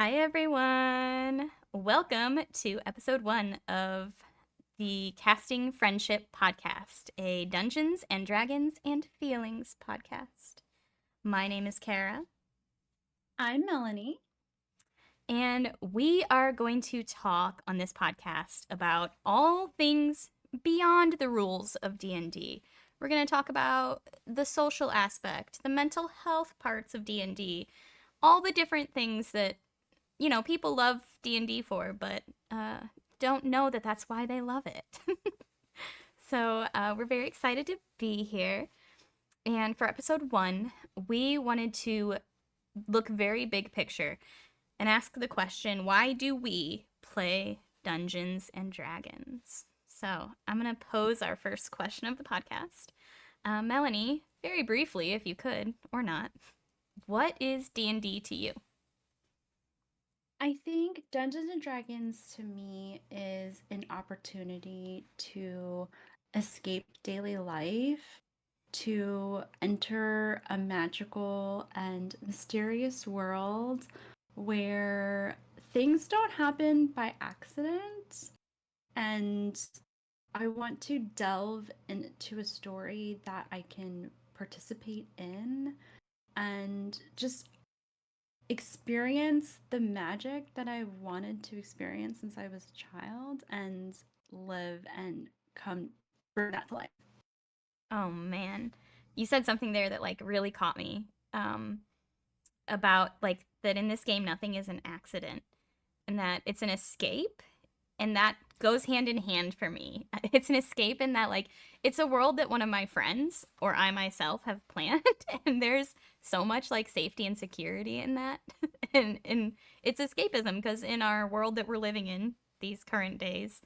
Hi, everyone. Welcome to episode 1 of the Casting Friendship podcast, a Dungeons and Dragons and Feelings podcast. My name is Kara, I'm Melanie. and we are going to talk on this podcast about all things beyond the rules of D&D. We're going to talk about the social aspect, the mental health parts of D&D, all the different things that people love D&D for, but don't know that that's why they love it. So we're very excited to be here. And for episode 1, we wanted to look very big picture and ask the question, why do we play Dungeons and Dragons? So I'm going to pose our first question of the podcast. Melanie, very briefly, if you could, or not, what is D&D to you? I think Dungeons and Dragons to me is an opportunity to escape daily life, to enter a magical and mysterious world where things don't happen by accident. And I want to delve into a story that I can participate in and just experience the magic that I wanted to experience since I was a child and live and come bring that to life. Oh man. You said something there that like really caught me. Um about like that in this game nothing is an accident and that it's an escape, and that goes hand in hand for me. It's an escape in that like it's a world that one of my friends or I myself have planned and there's so much like safety and security in that. And it's escapism because in our world that we're living in these current days,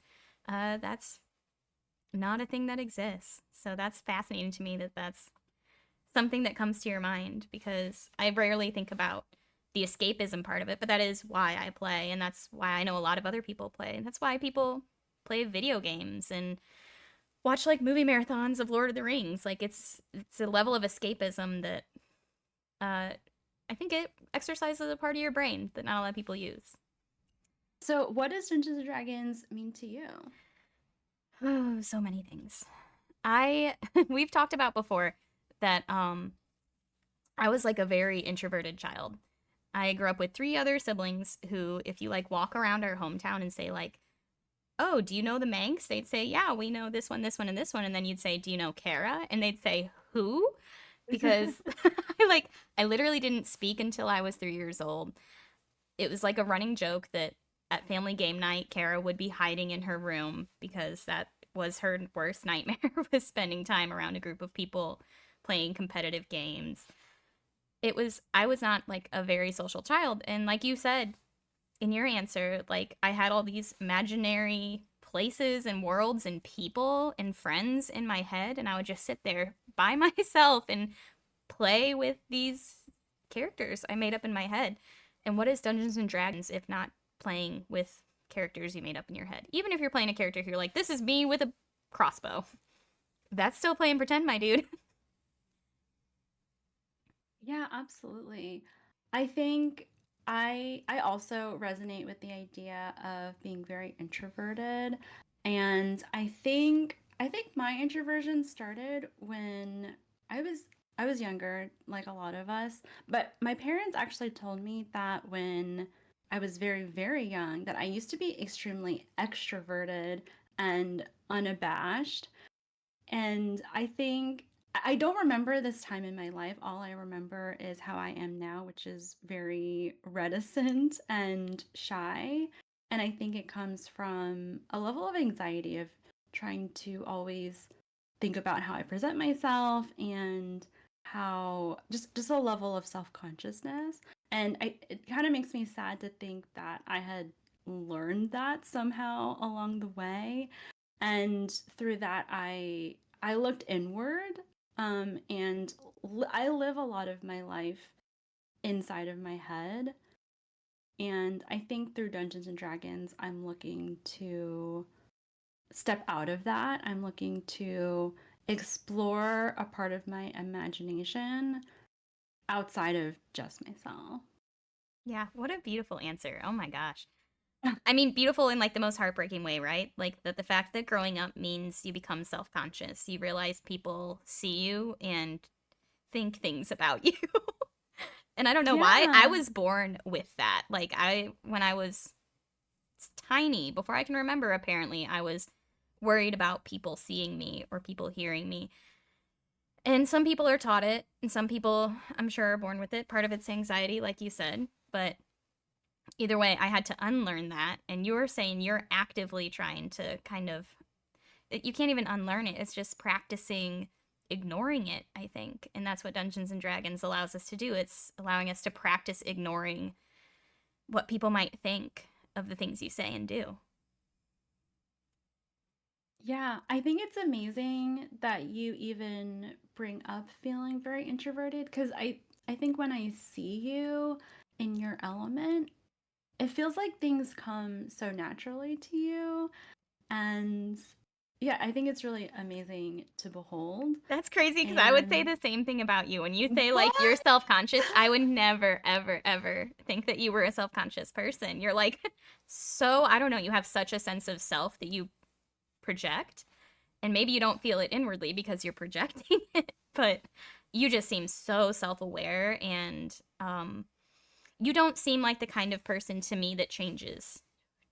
that's not a thing that exists. So that's fascinating to me that that's something that comes to your mind because I rarely think about the escapism part of it, but that is why I play, and that's why I know a lot of other people play, and that's why people play video games and watch like movie marathons of Lord of the Rings. Like it's a level of escapism that uh, I think it exercises a part of your brain that not a lot of people use. So, what does Dungeons and Dragons mean to you? Oh, so many things. I we've talked about before that I was like a very introverted child. I grew up with three other siblings who, if you like walk around our hometown and say, like, oh, do you know the Manx? They'd say, yeah, we know this one, and this one. And then you'd say, do you know Kara? And they'd say, who? Because I literally didn't speak until I was 3 years old. It was like a running joke that at family game night, Kara would be hiding in her room because that was her worst nightmare was spending time around a group of people playing competitive games. I was not like a very social child, and like you said in your answer, like I had all these imaginary places and worlds and people and friends in my head, and I would just sit there by myself and play with these characters I made up in my head. And what is Dungeons and Dragons if not playing with characters you made up in your head? Even if you're playing a character who you're like, this is me with a crossbow, that's still playing pretend, my dude. Yeah, absolutely. I think I also resonate with the idea of being very introverted, and I think my introversion started when I was I was younger, like a lot of us, but my parents actually told me that when I was very, very young that I used to be extremely extroverted and unabashed. And I think I don't remember this time in my life. All I remember is how I am now, which is very reticent and shy. And I think it comes from a level of anxiety of trying to always think about how I present myself and how just a level of self-consciousness. And it kind of makes me sad to think that I had learned that somehow along the way, and through that I looked inward, and I live a lot of my life inside of my head, and I think through Dungeons and Dragons I'm looking to step out of that. I'm looking to explore a part of my imagination outside of just myself. Yeah, what a beautiful answer. Oh my gosh. I mean, beautiful in like the most heartbreaking way, right? Like that the fact that growing up means you become self-conscious. You realize people see you and think things about you. And I don't know why. I Yeah. was born with that. Like when I was tiny, before I can remember apparently, I was worried about people seeing me or people hearing me. And some people are taught it, and some people I'm sure are born with it. Part of it's anxiety like you said, but either way, I had to unlearn that. And you're saying you're actively trying to kind of, you can't even unlearn it. It's just practicing ignoring it, I think. And that's what Dungeons and Dragons allows us to do. It's allowing us to practice ignoring what people might think of the things you say and do. Yeah, I think it's amazing that you even bring up feeling very introverted because I think when I see you in your element, it feels like things come so naturally to you. And yeah, I think it's really amazing to behold. That's crazy because I would say And the same thing about you. When you say like you're what? self conscious, I would never, ever, ever think that you were a self conscious person. You're like, so, I don't know, you have such a sense of self that you project. And maybe you don't feel it inwardly because you're projecting it, but you just seem so self aware. And you don't seem like the kind of person to me that changes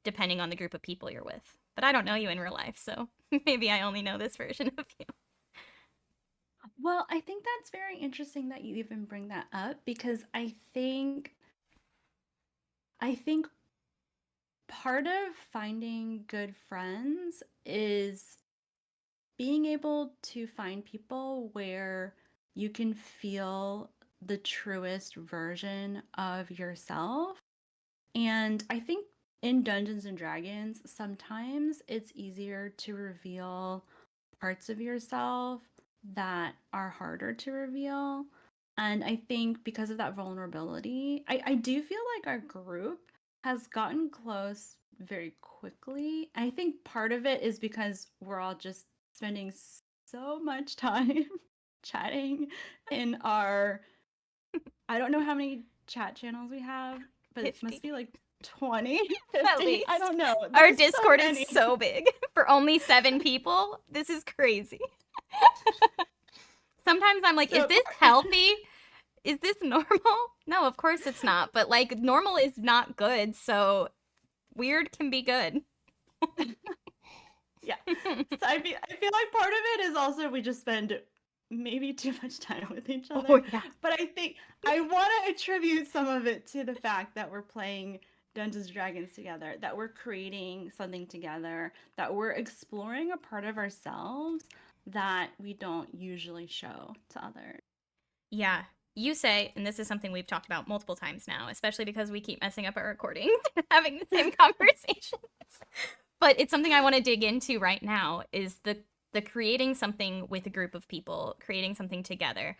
depending on the group of people you're with. But I don't know you in real life, so maybe I only know this version of you. Well, I think that's very interesting that you even bring that up because I think part of finding good friends is being able to find people where you can feel the truest version of yourself. And I think in Dungeons and Dragons, sometimes it's easier to reveal parts of yourself that are harder to reveal. And I think because of that vulnerability, I do feel like our group has gotten close very quickly. I think part of it is because we're all just spending so much time chatting in our, I don't know how many chat channels we have, but it must 50 be like 20, at 50. I least. don't know. Our There's so Discord is many. so big for only 7 people. This is crazy. Sometimes I'm like, is So this healthy? Is this normal? No, of course it's not. But like, normal is not good. So weird can be good. yeah. So I feel like part of it is also we just spend maybe too much time with each Oh, other. yeah. But I think I want to attribute some of it to the fact that we're playing Dungeons and Dragons together, that we're creating something together, that we're exploring a part of ourselves that we don't usually show to others. Yeah. You say, and this is something we've talked about multiple times now, especially because we keep messing up our recordings, having the same conversations. But it's something I want to dig into right now is the creating something with a group of people, creating something together.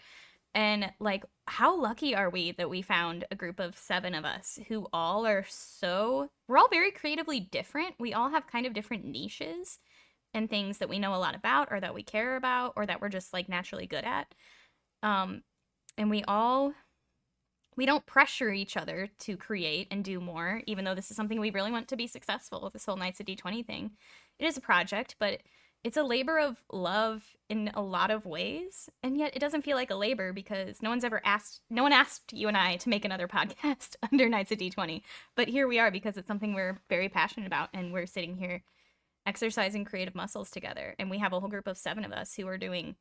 And like, how lucky are we that we found a group of 7 of us who all are we're all very creatively different. We all have kind of different niches and things that we know a lot about or that we care about or that we're just like naturally good at. Um, and we don't pressure each other to create and do more, even though this is something we really want to be successful with this whole Knights of D20 thing. It is a project, but it's a labor of love in a lot of ways. And yet it doesn't feel like a labor because no one asked you and I to make another podcast under Knights of D20. But here we are because it's something we're very passionate about and we're sitting here exercising creative muscles together. And we have a whole group of 7 of us who are doing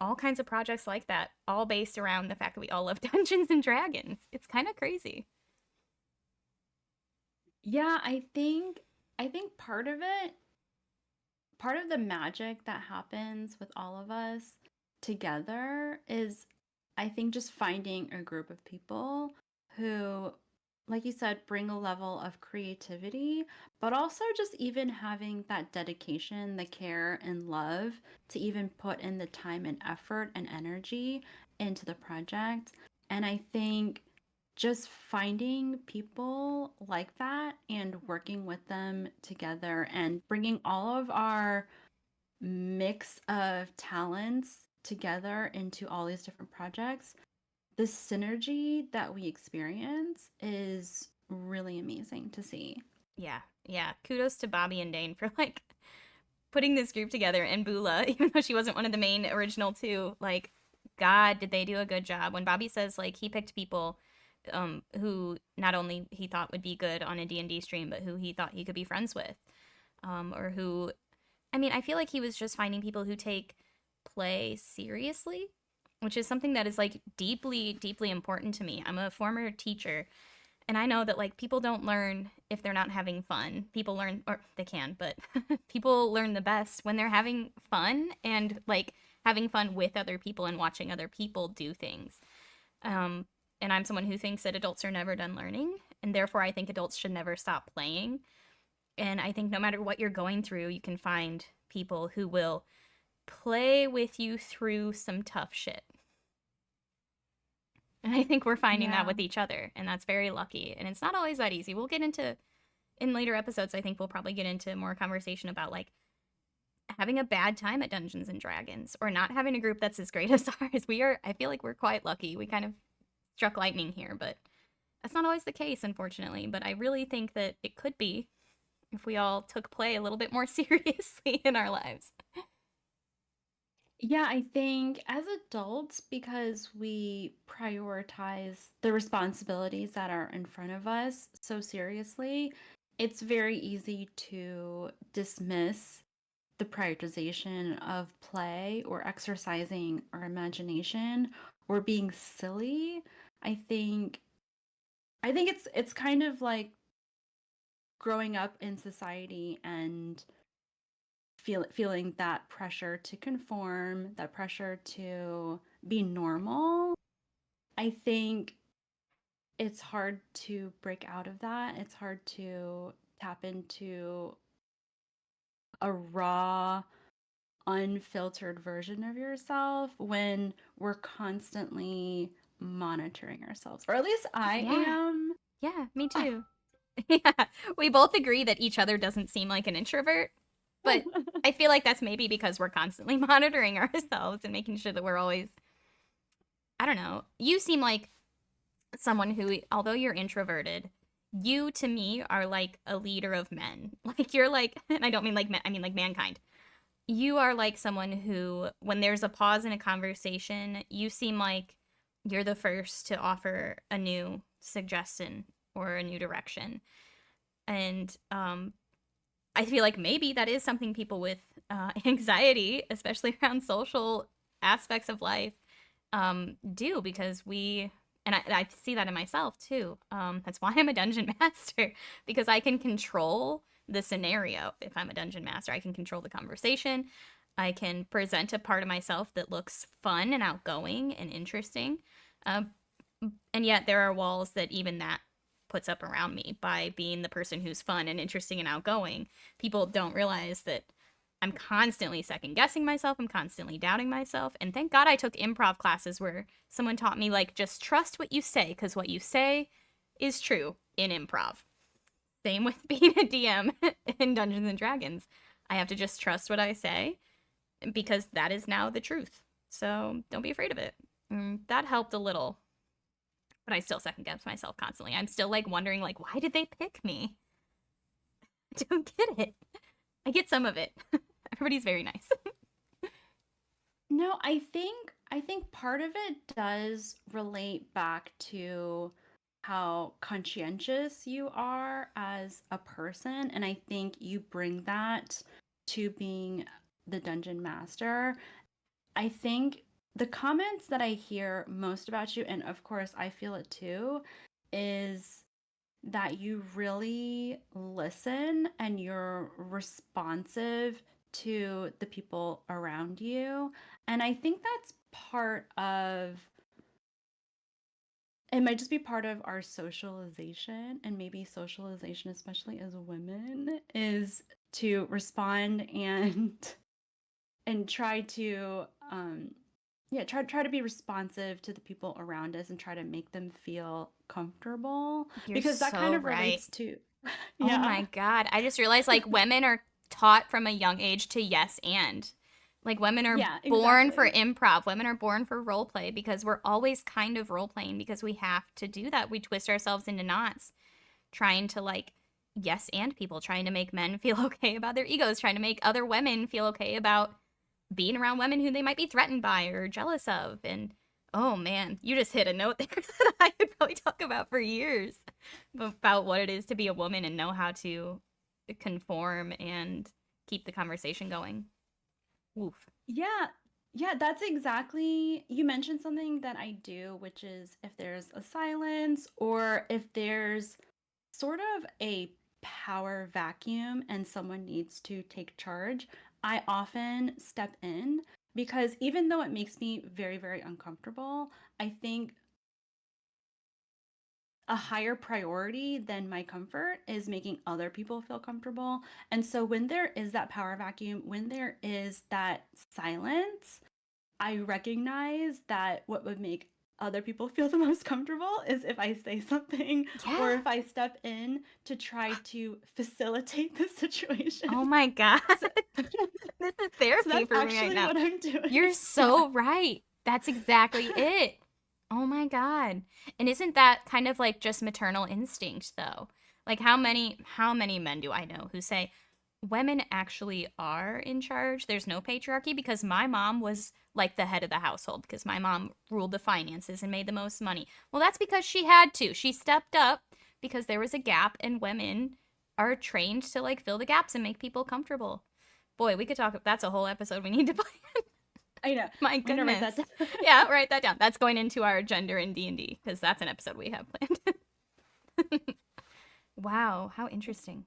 all kinds of projects like that, all based around the fact that we all love Dungeons and Dragons. It's kind of crazy. Yeah, I think part of the magic that happens with all of us together is I think just finding a group of people who, like you said, bring a level of creativity, but also just even having that dedication, the care, and love to even put in the time and effort and energy into the project. And I think just finding people like that and working with them together and bringing all of our mix of talents together into all these different projects the synergy that we experience is really amazing to see. Yeah, yeah. Kudos to Bobby and Dane for like putting this group together, and Bula, even though she wasn't one of the main original two. Like, God, did they do a good job? When Bobby says like he picked people who not only he thought would be good on a D&D stream, but who he thought he could be friends with, or who, I mean, I feel like he was just finding people who take play seriously, which is something that is like deeply, deeply important to me. I'm a former teacher, and I know that like people don't learn if they're not having fun. People learn, or they can, but people learn the best when they're having fun and like having fun with other people and watching other people do things. Um, and I'm someone who thinks that adults are never done learning, and therefore I think adults should never stop playing. And I think no matter what you're going through, you can find people who will play with you through some tough shit. And I think we're finding that Yeah. with each other, and that's very lucky. And it's not always that easy. We'll get into in later episodes. I think we'll probably get into more conversation about like having a bad time at Dungeons and Dragons or not having a group that's as great as ours. We are I feel like we're quite lucky. We kind of struck lightning here, but that's not always the case, unfortunately. But I really think that it could be if we all took play a little bit more seriously in our lives. Yeah, I think as adults, because we prioritize the responsibilities that are in front of us so seriously, it's very easy to dismiss the prioritization of play or exercising our imagination or being silly. I think it's kind of like growing up in society and feeling that pressure to conform, that pressure to be normal. I think it's hard to break out of that. It's hard to tap into a raw, unfiltered version of yourself when we're constantly monitoring ourselves. Or at least I Yeah. am. Yeah, me too. Yeah. We both agree that each other doesn't seem like an introvert, but I feel like that's maybe because we're constantly monitoring ourselves and making sure that we're always, I don't know. You seem like someone who, although you're introverted, you to me are like a leader of men. Like you're like, and I don't mean like men, I mean like mankind. You are like someone who, when there's a pause in a conversation, you seem like you're the first to offer a new suggestion or a new direction. And I feel like maybe that is something people with anxiety, especially around social aspects of life, do because I see that in myself too. That's why I'm a dungeon master because I can control the scenario. If I'm a dungeon master, I can control the conversation. I can present a part of myself that looks fun and outgoing and interesting. Um, and yet there are walls that even that puts up around me by being the person who's fun and interesting and outgoing. People don't realize that I'm constantly second guessing myself. I'm constantly doubting myself. And thank God I took improv classes where someone taught me, like, just trust what you say, because what you say is true in improv. Same with being a DM in Dungeons and Dragons. I have to just trust what I say because that is now the truth. So don't be afraid of it. That helped a little, but I still second guess myself constantly. I'm still like wondering, like, why did they pick me? I don't get it. I get some of it. Everybody's very nice. No, I think part of it does relate back to how conscientious you are as a person, and I think you bring that to being the dungeon master. I think the comments that I hear most about you, and of course I feel it too, is that you really listen and you're responsive to the people around you. And I think that's part of it might just be part of our socialization and maybe socialization, especially as women, is to respond and and try to yeah, try to be responsive to the people around us and try to make them feel comfortable You're because that kind so of right. relates to Oh yeah. my God. I just realized like women are taught from a young age to yes and. Like women are Yeah, born for exactly. improv, women are born for role play because we're always kind of role playing because we have to do that. We twist ourselves into knots trying to like yes and people, trying to make men feel okay about their egos, trying to make other women feel okay about being around women who they might be threatened by or jealous of. And oh man, you just hit a note there that I could probably talk about for years about what it is to be a woman and know how to conform and keep the conversation going. Oof. Yeah. Yeah, that's exactly. You mentioned something that I do, which is if there's a silence or if there's sort of a power vacuum and someone needs to take charge, I often step in because even though it makes me very, very uncomfortable, I think a higher priority than my comfort is making other people feel comfortable. And so when there is that power vacuum, when there is that silence, I recognize that what would make other people feel the most comfortable is if I say something Yeah. or if I step in to try to facilitate the situation. Oh my God. So, This is so therapy that's for me right actually now. what I'm doing. You're Yeah. so right. That's exactly it. Oh my God. And isn't that kind of like just maternal instinct though? Like how many men do I know who say women actually are in charge? There's no patriarchy because my mom was like the head of the household because my mom ruled the finances and made the most money. Well, that's because she had to. She stepped up because there was a gap and women are trained to like fill the gaps and make people comfortable. Boy, we could talk. That's a whole episode we need to play. I know. My I'm gonna write that goodness. down. Yeah, write that down. That's going into our gender in D&D because that's an episode we have planned. Wow, how interesting.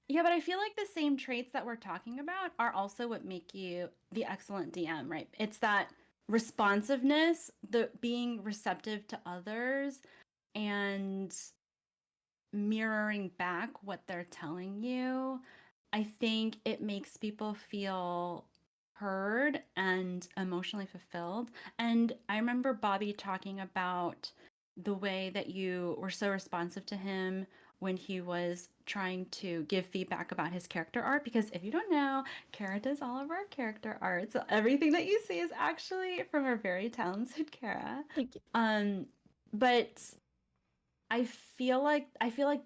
Yeah, but I feel like the same traits that we're talking about are also what make you the excellent DM, right? It's that responsiveness, the being receptive to others and mirroring back what they're telling you. I think it makes people feel heard and emotionally fulfilled. And I remember Bobby talking about the way that you were so responsive to him when he was trying to give feedback about his character art. Because if you don't know, Kara does all of our character art. So everything that you see is actually from our very talented Kara. Thank you. Um, but I feel like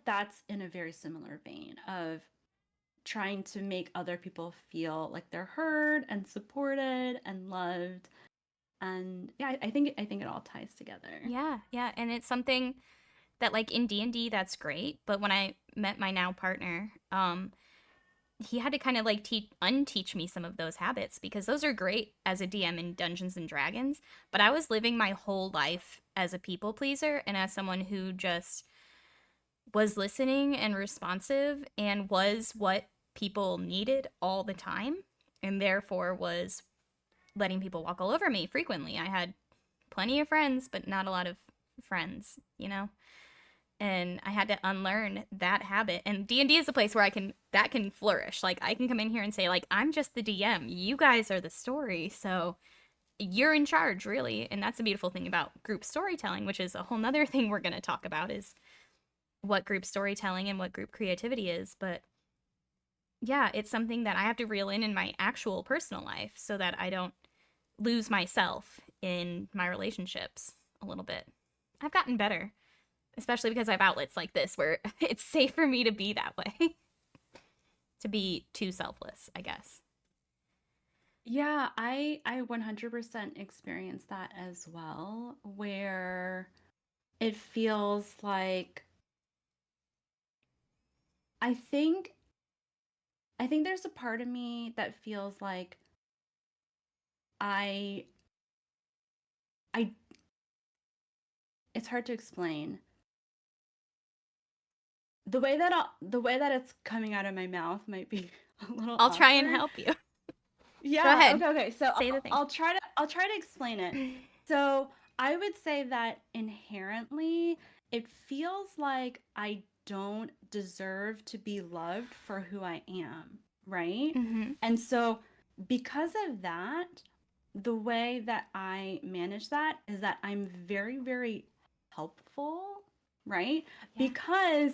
that's in a very similar vein of trying to make other people feel like they're heard and supported and loved. And yeah, I think it all ties together. Yeah, yeah, and it's something that like in D&D that's great, but when I met my now partner, he had to kind of like unteach me some of those habits because those are great as a DM in Dungeons and Dragons, but I was living my whole life as a people pleaser and as someone who just was listening and responsive and was what people needed all the time and therefore was letting people walk all over me frequently. I had plenty of friends, but not a lot of friends, you know? And I had to unlearn that habit. And D&D is a place where that can flourish. Like I can come in here and say like I'm just the DM. You guys are the story. So you're in charge, really. And that's the beautiful thing about group storytelling, which is a whole nother thing we're going to talk about is what group storytelling and what group creativity is. But yeah, it's something that I have to reel in my actual personal life so that I don't lose myself in my relationships a little bit. I've gotten better, especially because I have outlets like this where it's safe for me to be that way, to be too selfless, I guess. Yeah, I 100% experience that as well, where it feels like I think I think there's a part of me that feels like I I it's hard to explain. The way that it's coming out of my mouth might be a little I'll try and awkward. help you. Go Yeah, ahead. okay, okay. So Say the thing. I'll try to explain it. So I would say that inherently it feels like I don't deserve to be loved for who I am, right? Mm-hmm. And so because of that, the way that I manage that is that I'm very, very helpful, right? Yeah. Because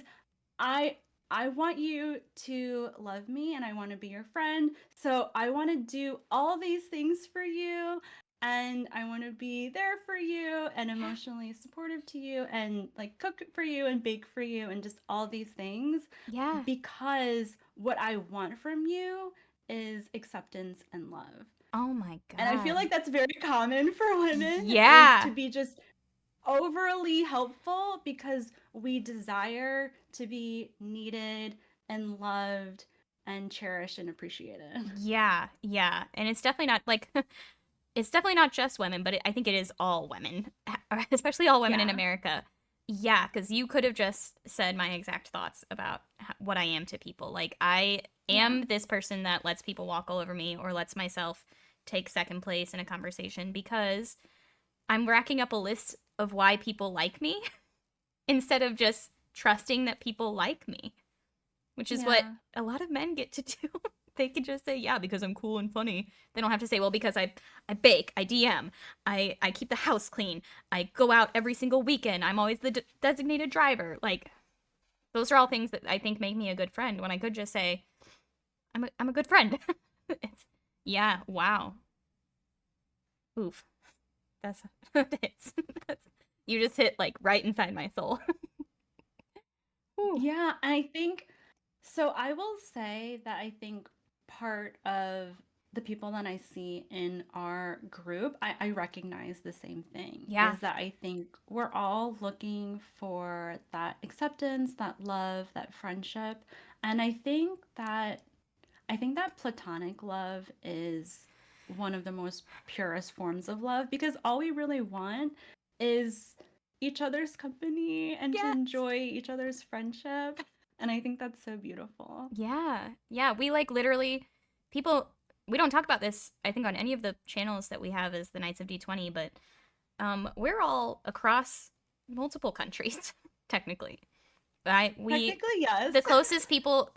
I I want you to love me and I want to be your friend. So I want to do all these things for you and I want to be there for you and Yeah. emotionally supportive to you and like cook for you and bake for you and just all these things Yeah. because what I want from you is acceptance and love. Oh my And I feel God. like that's very common for women is to Yeah. be just overly helpful because we desire to be needed and loved and cherished and appreciated. Yeah. Yeah. And it's definitely not like it's definitely not just women, but I think it is all women, especially all women in Yeah. America. Yeah, because you could have just said my exact thoughts about what I am to people. Like, I Yeah. am this person that lets people walk all over me or lets myself take second place in a conversation because I'm racking up a list of why people like me instead of just trusting that people like me, which is what Yeah. a lot of men get to do. They can just say, yeah, because I'm cool and funny. They don't have to say, well, because I bake, I DM, I keep the house clean, I go out every single weekend, I'm always the designated driver. Like, those are all things that I think make me a good friend when I could just say, I'm a good friend. It's, yeah, wow. Oof. That's, it's, that's, you just hit like right inside my soul. Ooh. Yeah, I think so. I will say that I think part of the people that I see in our group, I recognize the same thing Yeah. is that I think we're all looking for that acceptance, that love, that friendship. And I think that platonic love is one of the most purest forms of love because all we really want is each other's company and to Yes. enjoy each other's friendship. And I think that's so beautiful. Yeah. Yeah. We like literally, people, we don't talk about this, I think, on any of the channels that we have as the Knights of D20, but we're all across multiple countries, technically. Technically, yes. The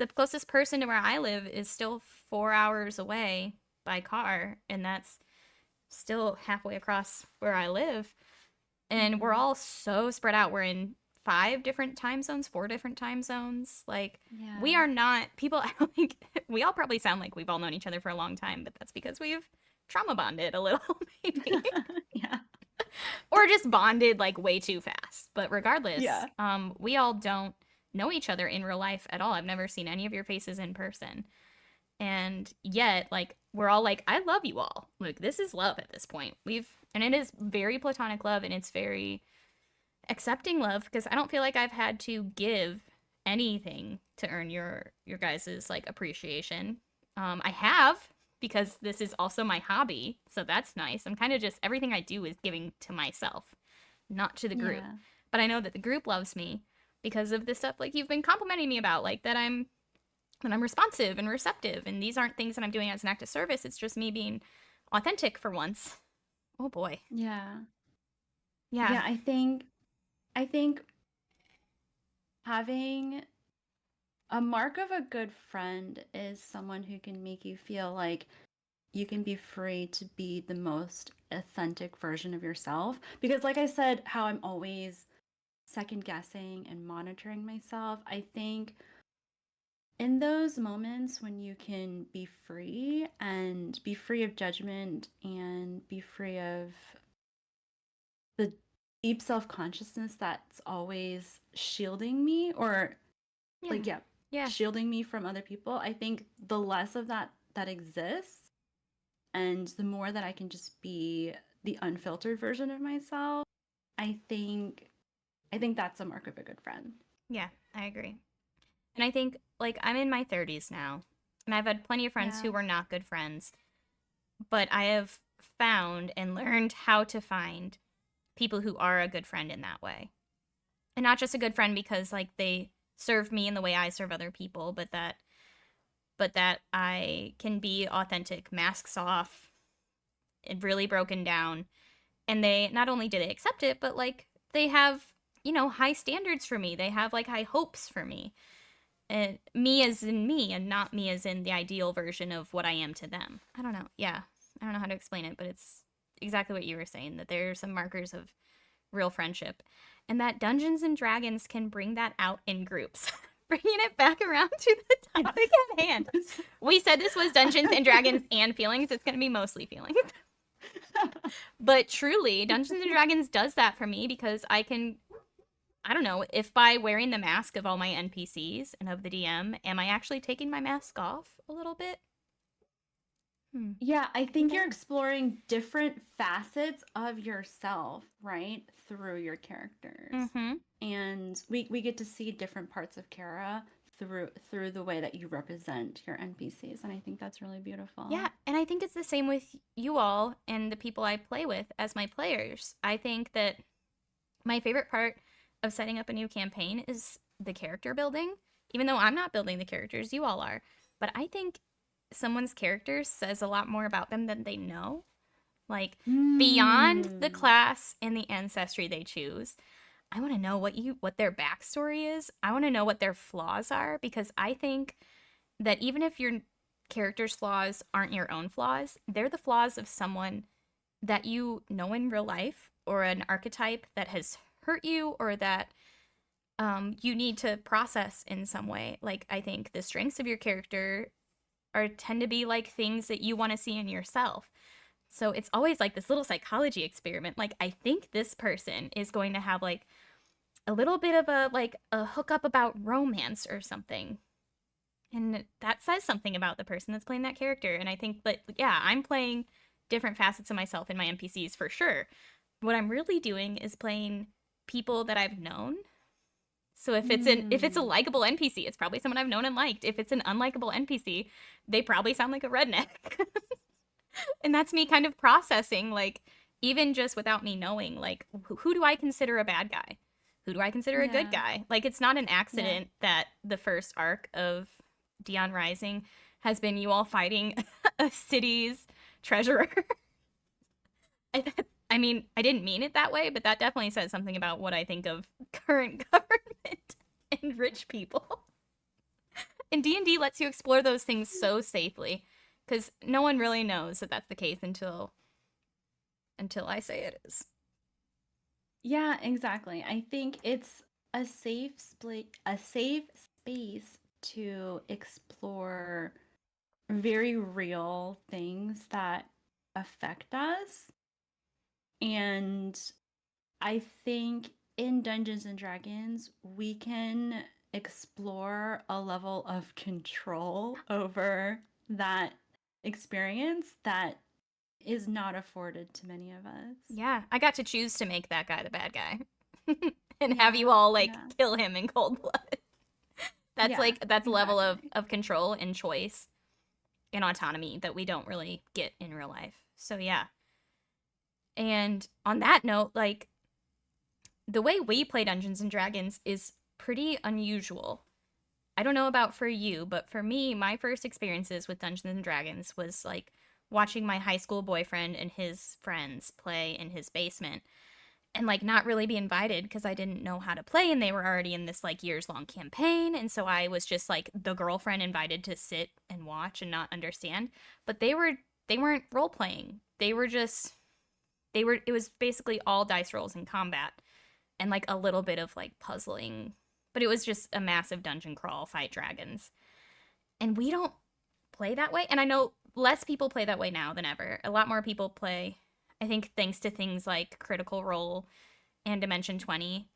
closest person to where I live is still 4 hours away by car, and that's still halfway across where I live. And we're Hmm. all so spread out. We're in 5 different time zones, 4 different time zones. Like, we Yeah. are not people. I don't think we all probably sound like we've all known each other for a long time, but that's because we've trauma bonded a little, maybe, Yeah. or just bonded like way too fast. But regardless, Yeah. we all don't know each other in real life at all. I've never seen any of your faces in person, and yet like we're all like, I love you all. Like, this is love at this point. We've and it is very platonic love, and it's very accepting love because I don't feel like I've had to give anything to earn your guys's like appreciation. I have because this is also my hobby, so that's nice. I'm kind of just everything I do is giving to myself, not to the group. Yeah. But I know that the group loves me because of the stuff like you've been complimenting me about, like that I'm responsive and receptive, and these aren't things that I'm doing as an act of service. It's just me being authentic for once. Oh boy, Yeah. yeah, Yeah, I think having a mark of a good friend is someone who can make you feel like you can be free to be the most authentic version of yourself. Because, like I said, how I'm always second guessing and monitoring myself, I think in those moments when you can be free and be free of judgment and be free of the deep self consciousness that's always shielding me or yeah, like yeah yeah, shielding me from other people, I think the less of that exists and the more that I can just be the unfiltered version of myself, i think I think that's a mark of a good friend. yeah. I agree. And I think, like, I'm in my 30s now, and I've had plenty of friends Yeah. who were not good friends, but I have found and learned how to find people who are a good friend in that way. And not just a good friend because, like, they serve me in the way I serve other people, but that I can be authentic, masks off, and really broken down. And they not only do they accept it, but like they have, high standards for me. They have like high hopes for me. And me as in me and not me as in the ideal version of what I am to them. I don't know. Yeah. I don't know how to explain it, but it's exactly what you were saying, that there are some markers of real friendship and that Dungeons and Dragons can bring that out in groups bringing it back around to the topic at hand. We said this was Dungeons and Dragons and feelings. It's going to be mostly feelings. But truly, Dungeons and Dragons does that for me because I don't know, if by wearing the mask of all my NPCs and of the DM, am I actually taking my mask off a little bit? Yeah, I think you're exploring different facets of yourself, right, through your characters. Mm-hmm. And we get to see different parts of Kara through the way that you represent your NPCs, and I think that's really beautiful. Yeah, and I think it's the same with you all and the people I play with as my players. I think that my favorite part of setting up a new campaign is the character building, even though I'm not building the characters, you all are. But I think someone's character says a lot more about them than they know. Like beyond the Mm. class and the ancestry they choose, I want to know what their backstory is. I want to know what their flaws are because I think that even if your character's flaws aren't your own flaws, they're the flaws of someone that you know in real life or an archetype that has hurt you or that you need to process in some way. Like I think the strengths of your character are tend to be like things that you want to see in yourself. So it's always like this little psychology experiment. Like I think this person is going to have like a little bit of a hookup about romance or something. And that says something about the person that's playing that character. And I think that yeah, I'm playing different facets of myself in my NPCs for sure. What I'm really doing is playing people that I've known. So if it's a Mm. likable NPC, it's probably someone I've known and liked. If it's an unlikable NPC, they probably sound like a redneck. And that's me kind of processing like even just without me knowing like who do I consider a bad guy? Who do I consider a good Yeah. guy? Like it's not an Yeah. accident that the first arc of Dion Rising has been you all fighting a city's treasurer. I, I mean, I didn't mean it that way, but that definitely says something about what I think of current government and rich people. And D&D lets you explore those things so safely because no one really knows that that's the case until I say it is. Yeah, exactly. I think it's a safe space to explore very real things that affect us. And I think in Dungeons and Dragons, we can explore a level of control over that experience that is not afforded to many of us. Yeah, I got to choose to make that guy the bad guy and have Yeah, you all like yeah, kill him in cold blood. yeah, That's a level exactly. of control and choice and autonomy that we don't really get in real life. So yeah. And on that note, like the way we play Dungeons and Dragons is pretty unusual. I don't know about for you, but for me, my first experiences with Dungeons and Dragons was like watching my high school boyfriend and his friends play in his basement and like not really be invited because I didn't know how to play and they were already in this like years long campaign and so I was just like the girlfriend invited to sit and watch and not understand. But they weren't role playing. It was basically all dice rolls and combat and like a little bit of like puzzling. But it was just a massive dungeon crawl, fight dragons. And we don't play that way. And I know less people play that way now than ever. A lot more people play, I think, thanks to things like Critical Role and Dimension 20.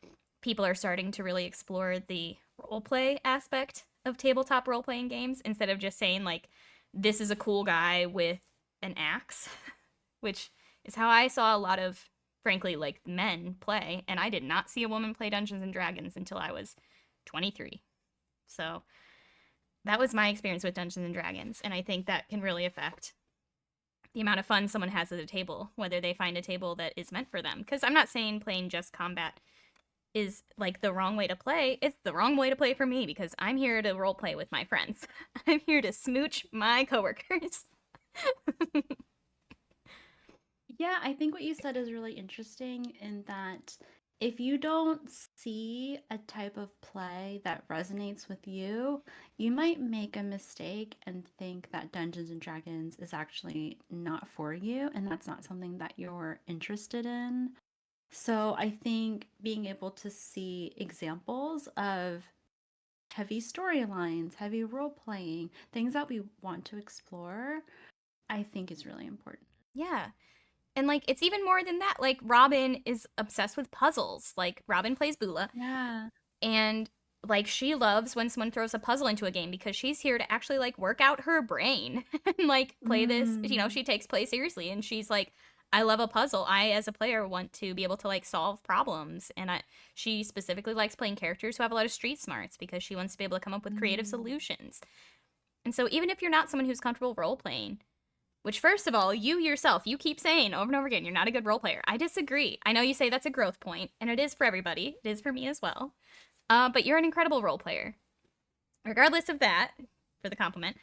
People are starting to really explore the role play aspect of tabletop role playing games instead of just saying, like, this is a cool guy with an axe, which is how I saw a lot of, frankly, like men play. And I did not see a woman play Dungeons and Dragons until I was 23. So that was my experience with Dungeons and Dragons. And I think that can really affect the amount of fun someone has at a table, whether they find a table that is meant for them. Because I'm not saying playing just combat is like the wrong way to play. It's the wrong way to play for me because I'm here to role play with my friends. I'm here to smooch my coworkers. Yeah, I think what you said is really interesting in that if you don't see a type of play that resonates with you, you might make a mistake and think that Dungeons and Dragons is actually not for you and that's not something that you're interested in. So I think being able to see examples of heavy storylines, heavy role playing, things that we want to explore, I think is really important. Yeah. And like it's even more than that. Like Robin is obsessed with puzzles. Like Robin plays Bula Yeah. and like she loves when someone throws a puzzle into a game because she's here to actually like work out her brain and like play this, Mm. she takes play seriously and she's like I love a puzzle. I as a player want to be able to like solve problems and she specifically likes playing characters who have a lot of street smarts because she wants to be able to come up with creative Mm. solutions. And so even if you're not someone who's comfortable role playing, which, first of all, you yourself, you keep saying over and over again, you're not a good role player. I disagree. I know you say that's a growth point, and it is for everybody. It is for me as well. But you're an incredible role player. Regardless of that, for the compliment,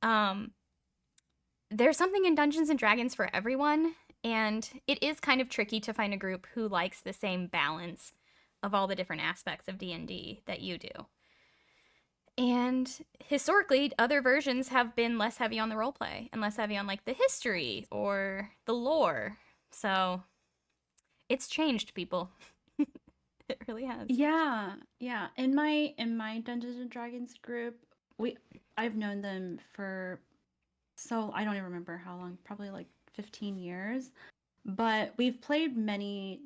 um, there's something in Dungeons and Dragons for everyone, and it is kind of tricky to find a group who likes the same balance of all the different aspects of D&D that you do. And historically, other versions have been less heavy on the roleplay and less heavy on like the history or the lore. So it's changed, people. It really has. Yeah, yeah. In my Dungeons and Dragons group, we I've known them for so I don't even remember how long, probably like 15 years. But we've played many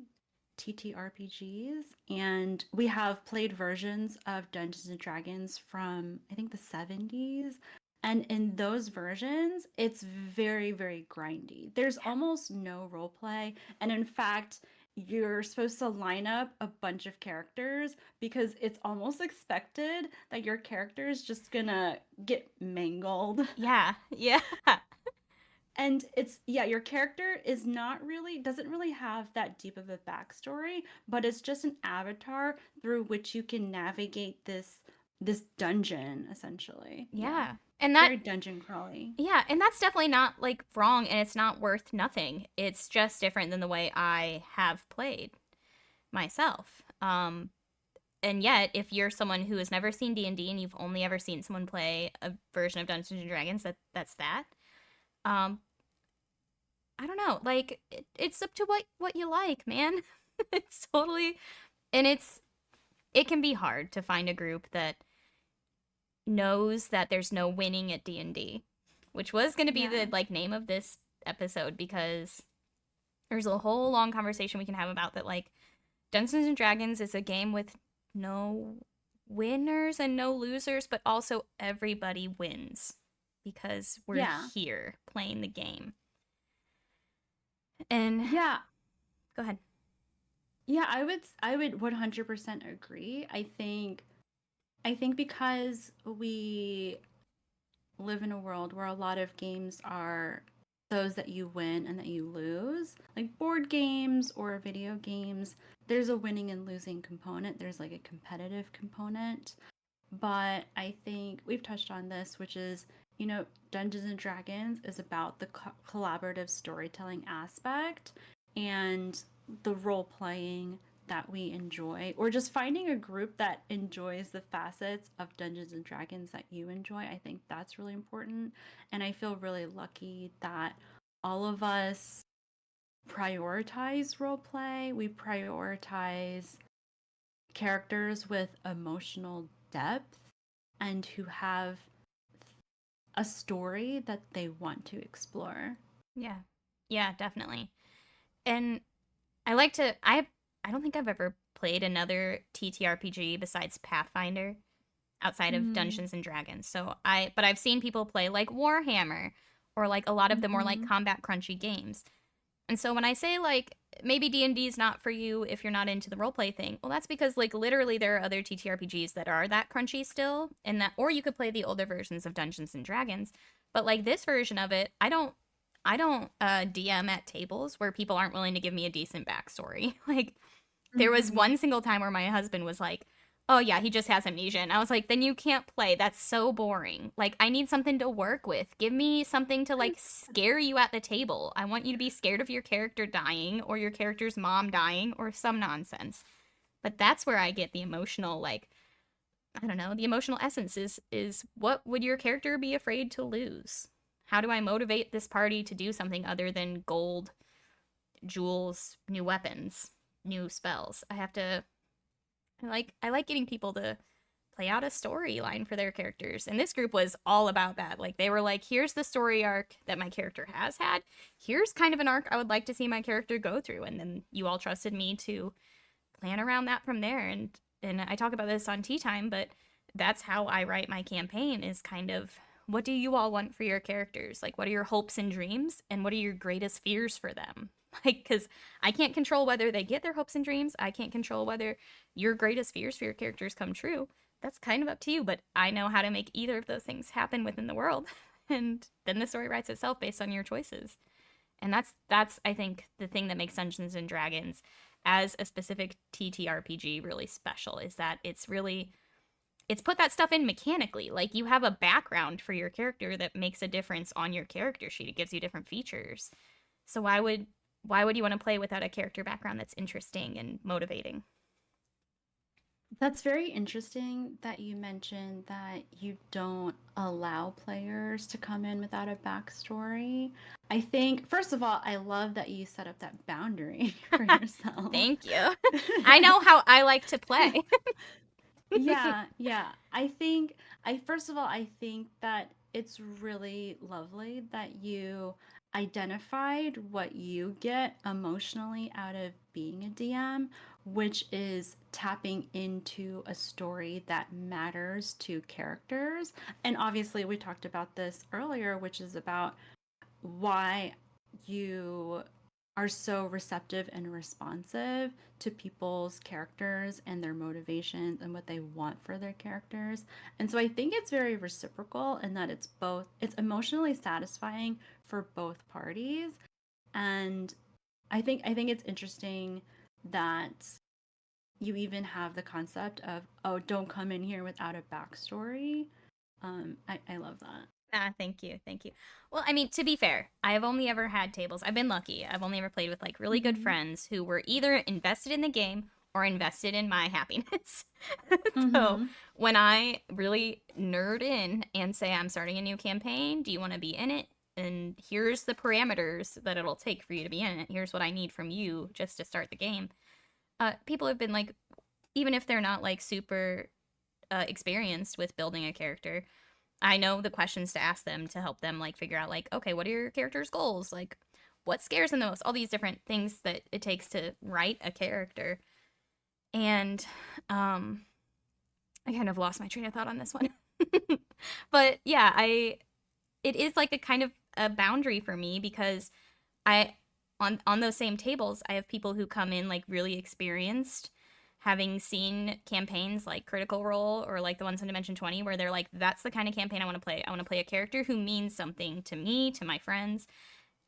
TTRPGs and we have played versions of Dungeons and Dragons from I think the 70s. And in those versions, it's very, very grindy. There's almost no role play. And in fact, you're supposed to line up a bunch of characters because it's almost expected that your character is just gonna get mangled. Yeah, yeah, And it's yeah, your character is not really doesn't really have that deep of a backstory, but it's just an avatar through which you can navigate this dungeon essentially. Yeah. yeah. And that, Very dungeon crawly. yeah, and that's definitely not like wrong and it's not worth nothing. It's just different than the way I have played myself. And yet, if you're someone who has never seen D&D and you've only ever seen someone play a version of Dungeons and Dragons, that's that. Um, I don't know. Like it's up to what you like, man. It's totally and it can be hard to find a group that knows that there's no winning at D&D, which was going to be Yeah. the like name of this episode because there's a whole long conversation we can have about that like Dungeons and Dragons is a game with no winners and no losers, but also everybody wins because we're Yeah. here playing the game. And Yeah. go ahead. Yeah, I would 100% agree. I think because we live in a world where a lot of games are those that you win and that you lose. Like board games or video games, there's a winning and losing component. There's like a competitive component. But I think we've touched on this, which is, Dungeons and Dragons is about the collaborative storytelling aspect and the role playing that we enjoy, or just finding a group that enjoys the facets of Dungeons and Dragons that you enjoy. I think that's really important. And I feel really lucky that all of us prioritize role play, we prioritize characters with emotional depth and who have a story that they want to explore. Yeah. Yeah, definitely. And I like to I don't think I've ever played another TTRPG besides Pathfinder outside of Mm. Dungeons and Dragons. So but I've seen people play like Warhammer or like a lot of the more like Mm-hmm. combat crunchy games. And so when I say like maybe D&D is not for you if you're not into the roleplay thing, well that's because like literally there are other TTRPGs that are that crunchy still and that or you could play the older versions of Dungeons and Dragons. But like this version of it, I don't DM at tables where people aren't willing to give me a decent backstory. Like there was Mm-hmm. one single time where my husband was like, "Oh yeah, he just has amnesia." And I was like, "Then you can't play. That's so boring. Like I need something to work with. Give me something to like scare you at the table. I want you to be scared of your character dying or your character's mom dying or some nonsense." But that's where I get the emotional like I don't know, the emotional essence is what would your character be afraid to lose? How do I motivate this party to do something other than gold, jewels, new weapons, new spells? I have to I like getting people to play out a storyline for their characters. And this group was all about that. Like they were like, here's the story arc that my character has had. Here's kind of an arc I would like to see my character go through. And then you all trusted me to plan around that from there. And I talk about this on Tea Time, but that's how I write my campaign is kind of what do you all want for your characters? Like what are your hopes and dreams and what are your greatest fears for them? Like cuz I can't control whether they get their hopes and dreams. I can't control whether your greatest fears for your characters come true. That's kind of up to you, but I know how to make either of those things happen within the world. And then the story writes itself based on your choices. And that's I think the thing that makes Dungeons and Dragons as a specific TTRPG really special is that it's put that stuff in mechanically. Like you have a background for your character that makes a difference on your character sheet. It gives you different features. So why would you want to play without a character background that's interesting and motivating? That's very interesting that you mentioned that you don't allow players to come in without a backstory. I think, first of all, I love that you set up that boundary for yourself. Thank you. I know how I like to play. Yeah, yeah. I first of all, I think that it's really lovely that you identified what you get emotionally out of being a DM, which is tapping into a story that matters to characters. And obviously, we talked about this earlier, which is about why you are so receptive and responsive to people's characters and their motivations and what they want for their characters. And so I think it's very reciprocal in that it's emotionally satisfying for both parties. And I think it's interesting that you even have the concept of, oh, don't come in here without a backstory. I love that. Ah, thank you. Thank you. Well, I mean, to be fair, I have only ever had tables. I've been lucky. I've only ever played with like really good Mm-hmm. friends who were either invested in the game or invested in my happiness. So Mm-hmm. when I really nerd in and say, I'm starting a new campaign, do you want to be in it? And here's the parameters that it'll take for you to be in it. Here's what I need from you just to start the game. People have been like, even if they're not like super experienced with building a character, I know the questions to ask them to help them like figure out like, okay, what are your character's goals? Like what scares them the most? All these different things that it takes to write a character. And I kind of lost my train of thought on this one. But yeah, I it is like a kind of a boundary for me because I on those same tables, I have people who come in like really experienced, having seen campaigns like Critical Role or like the ones in Dimension 20 where they're like, that's the kind of campaign I want to play. I want to play a character who means something to me, to my friends.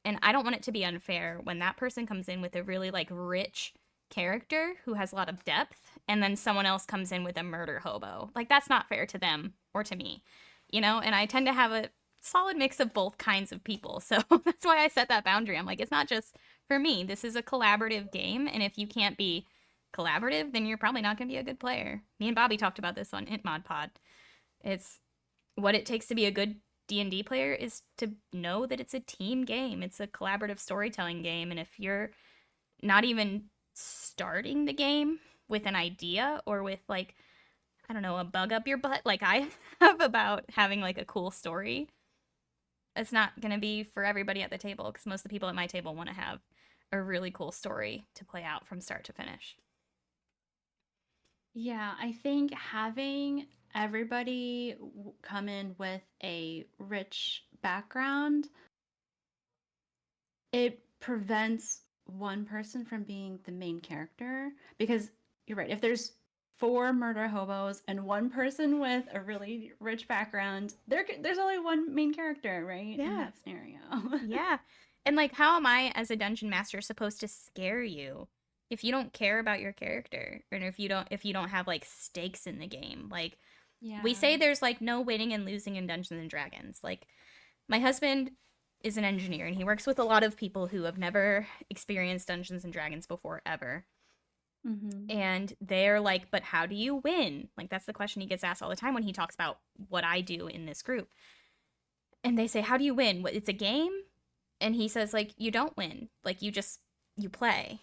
And I don't want it to be unfair when that person comes in with a really like rich character who has a lot of depth and then someone else comes in with a murder hobo. Like that's not fair to them or to me. And I tend to have a solid mix of both kinds of people. So that's why I set that boundary. I'm like, it's not just for me. This is a collaborative game, and if you can't be collaborative, then you're probably not going to be a good player. Me and Bobby talked about this on Int Mod Pod. It's what it takes to be a good D&D player is to know that it's a team game. It's a collaborative storytelling game, and if you're not even starting the game with an idea or with like I don't know, a bug up your butt like I have about having like a cool story, it's not going to be for everybody at the table because most of the people at my table want to have a really cool story to play out from start to finish. Yeah, I think having everybody come in with a rich background, it prevents one person from being the main character because you're right. If there's four murder hobos and one person with a really rich background, there's only one main character, right? In Yeah. that scenario. Yeah. And like how am I as a dungeon master supposed to scare you if you don't care about your character and if you don't have like stakes in the game? Like we Yeah. say there's like no winning and losing in Dungeons and Dragons. Like my husband is an engineer and he works with a lot of people who have never experienced Dungeons and Dragons before ever. Mm-hmm. And they're like, but how do you win? Like that's the question he gets asked all the time when he talks about what I do in this group. And they say, how do you win? What, it's a game? And he says like you don't win. Like you play.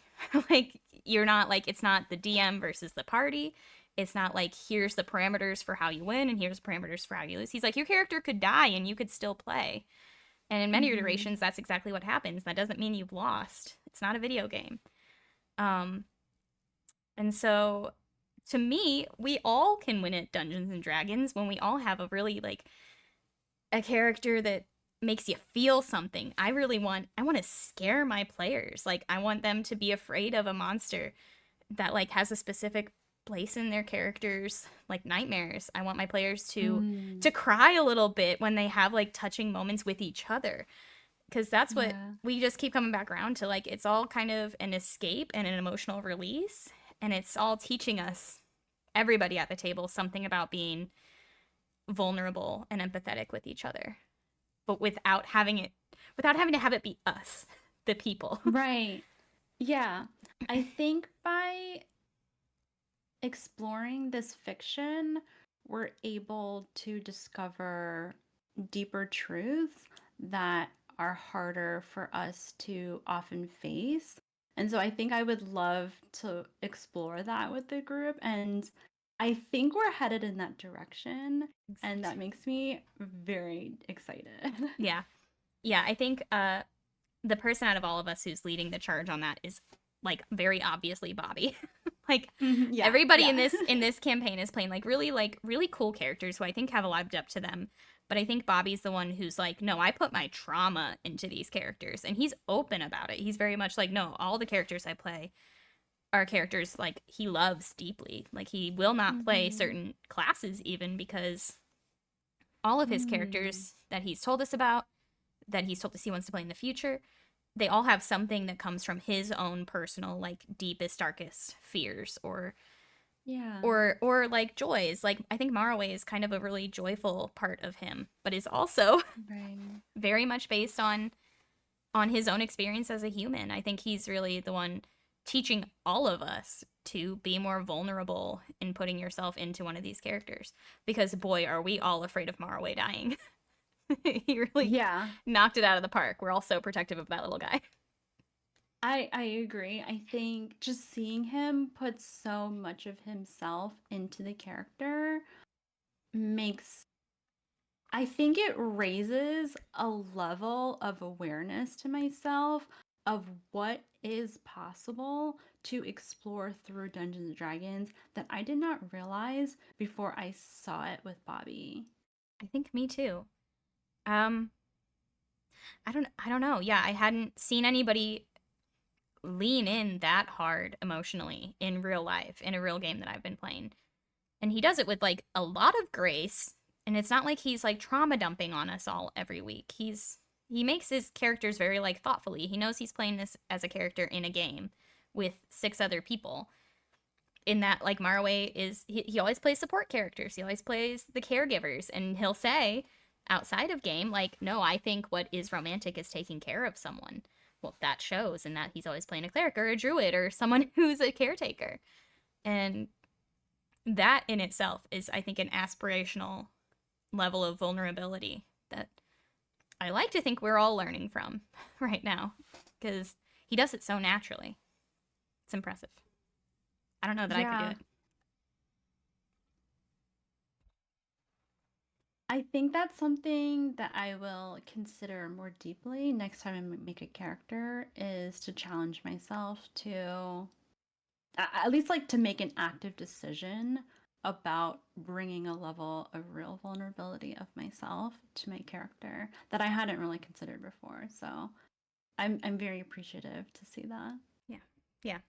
Like you're not like it's not the DM versus the party. It's not like, here's the parameters for how you win and here's parameters for how you lose. He's like, your character could die and you could still play. And in many Mm-hmm. iterations, that's exactly what happens. That doesn't mean you've lost. It's not a video game. Um, and so to me, we all can win at Dungeons and Dragons when we all have a really like a character that makes you feel something. I want to scare my players. Like I want them to be afraid of a monster that like has a specific place in their characters like nightmares. I want my players Mm. to cry a little bit when they have like touching moments with each other, because that's what Yeah. we just keep coming back around to. Like it's all kind of an escape and an emotional release, and it's all teaching us, everybody at the table, something about being vulnerable and empathetic with each other, but without having to have it be us, the people. Right. Yeah. I think by exploring this fiction, we're able to discover deeper truths that are harder for us to often face. And so I think I would love to explore that with the group. And I think we're headed in that direction. And that makes me very excited. Yeah. Yeah, I think the person out of all of us who's leading the charge on that is like very obviously Bobby. Like Mhm. Yeah. everybody Yeah. in this campaign is playing like really cool characters who I think have a lot of depth to them. But I think Bobby's the one who's like, no, I put my trauma into these characters, and he's open about it. He's very much like, no, all the characters I play are characters like he loves deeply. Like he will not play Mm-hmm. certain classes even because all of his Mm. characters that he's told us about, that he's told us he wants to play in the future, they all have something that comes from his own personal like deepest darkest fears Yeah. or like joys. Like I think Maraway is kind of a really joyful part of him, but is also Right. very much based on his own experience as a human. I think he's really the one teaching all of us to be more vulnerable in putting yourself into one of these characters, because boy are we all afraid of Maraway dying. He really Yeah. knocked it out of the park. We're all so protective of that little guy. I agree. I think just seeing him put so much of himself into the character makes I think it raises a level of awareness to myself of what is possible to explore through Dungeons and Dragons that I did not realize before I saw it with Bobby. I think me too. um I don't know. Yeah, I hadn't seen anybody lean in that hard emotionally in real life in a real game that I've been playing. And he does it with like a lot of grace, and it's not like he's like trauma dumping on us all every week. He makes his characters very like thoughtfully. He knows he's playing this as a character in a game with six other people. In that, like Marway is he always plays support characters. He always plays the caregivers, and he'll say outside of game like, no, I think what is romantic is taking care of someone. Well, that shows in that he's always playing a cleric or a druid or someone who's a caretaker. And that in itself is, I think, an aspirational level of vulnerability that I like to think we're all learning from right now, because he does it so naturally. It's impressive. I don't know that I could do Yeah. it. I think that's something that I will consider more deeply next time I make a character is to challenge myself to at least like to make an active decision about bringing a level of real vulnerability of myself to my character that I hadn't really considered before. So I'm very appreciative to see that. Yeah. Yeah.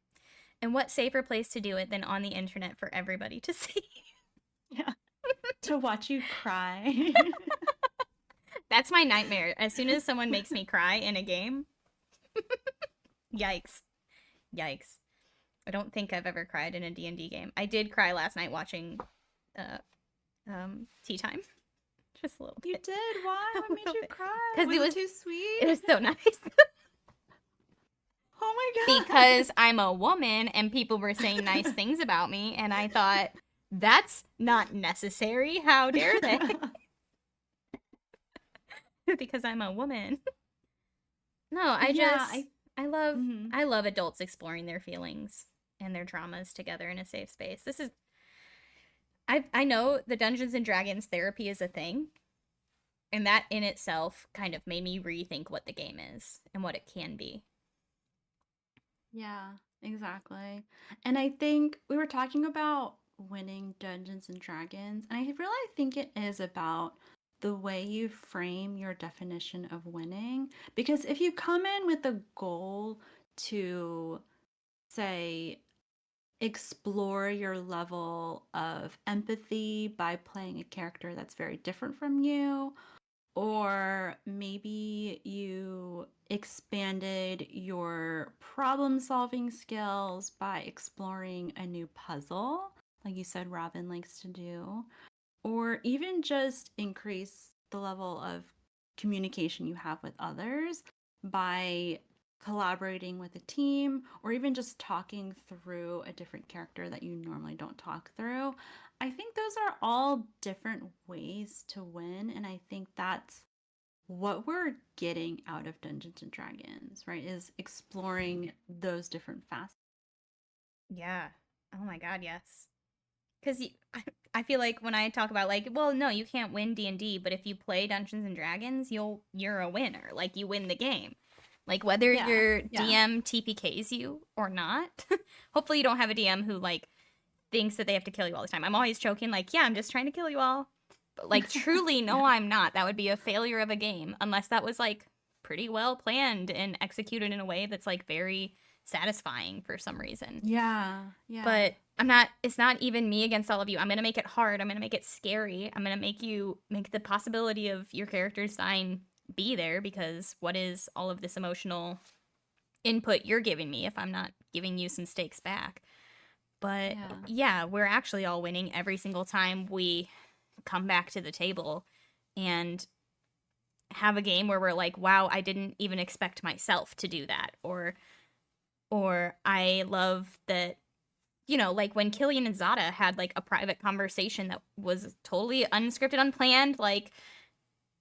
And what safer place to do it than on the internet for everybody to see? Yeah. To watch you cry. That's my nightmare. As soon as someone makes me cry in a game, yikes. Yikes. I don't think I've ever cried in a D&D game. I did cry last night watching uh, Tea Time. Just a little You bit. did? Why? A What made little you bit. cry? Because Was it too sweet? it was so nice. Oh my god. Because I'm a woman and people were saying nice things about me, and I thought, that's not necessary. How dare they? Because I'm a woman. No, Yeah, I I mhm. love adults exploring their feelings and their traumas together in a safe space. This is I know the Dungeons and Dragons therapy is a thing, and that in itself kind of made me rethink what the game is and what it can be. Yeah, exactly. And I think we were talking about winning Dungeons and Dragons, and I really think it is about the way you frame your definition of winning. Because if you come in with a goal to, say, explore your level of empathy by playing a character that's very different from you, or maybe you expanded your problem solving skills by exploring a new puzzle, like you said, Robin likes to do, or even just increase the level of communication you have with others by collaborating with a team or even just talking through a different character that you normally don't talk through. I think those are all different ways to win, and I think that's what we're getting out of Dungeons and Dragons, right? Is exploring those different facets. Yeah. Oh my god, yes. Because I feel like when I talk about like, well, no, you can't win D&D, but if you play Dungeons and Dragons, you're a winner. Like you win the game. Like whether Yeah, your yeah. DM TPKs you or not. Hopefully you don't have a DM who like thinks that they have to kill you all the time. I'm always joking like, yeah, I'm just trying to kill you all. But like truly no, Yeah. I'm not. That would be a failure of a game unless that was like pretty well planned and executed in a way that's like very satisfying for some reason. Yeah, yeah. But I'm not, it's not even me against all of you. I'm going to make it hard. I'm going to make it scary. I'm going to make you make the possibility of your character's dying be there because what is all of this emotional input you're giving me if I'm not giving you some stakes back? But Yeah. yeah, we're actually all winning every single time we come back to the table and have a game where we're like, wow, I didn't even expect myself to do that. Or I love that, you know, like when Killian and Zada had like a private conversation that was totally unscripted, unplanned, like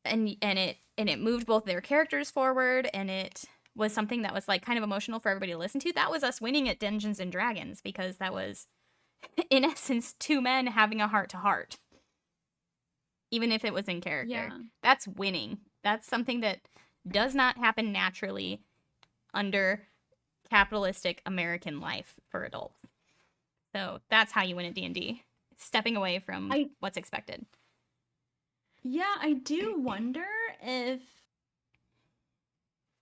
and it moved both their characters forward and it was something that was like kind of emotional for everybody to listen to. That was us winning at Dungeons and Dragons because that was in essence two men having a heart to heart, even if it was in character. Yeah. That's winning. That's something that does not happen naturally under capitalistic American life for adults. So that's how you win at D&D. Stepping away from I what's expected. Yeah, I do wonder if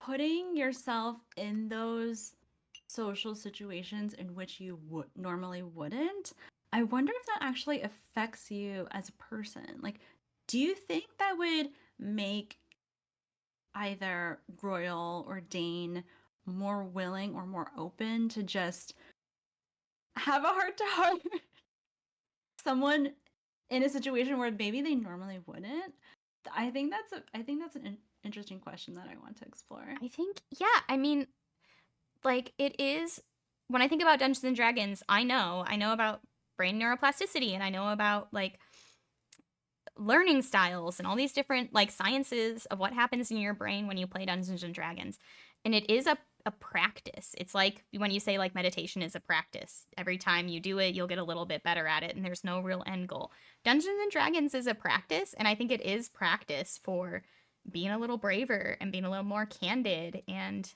putting yourself in those social situations in which you would normally wouldn't, I wonder if that actually affects you as a person. Like, do you think that would make either Royal or Dane more willing or more open to just have a heart to heart someone in a situation where maybe they normally wouldn't? I think that's an interesting question that I want to explore. I think, yeah, I mean, like, it is. When I think about Dungeons and Dragons, I know about brain neuroplasticity and I know about, like, learning styles and all these different, like, sciences of what happens in your brain when you play Dungeons and Dragons. And it is a practice. It's like when you say, like, meditation is a practice. Every time you do it, you'll get a little bit better at it, and there's no real end goal. Dungeons and Dragons is a practice, and I think it is practice for being a little braver and being a little more candid and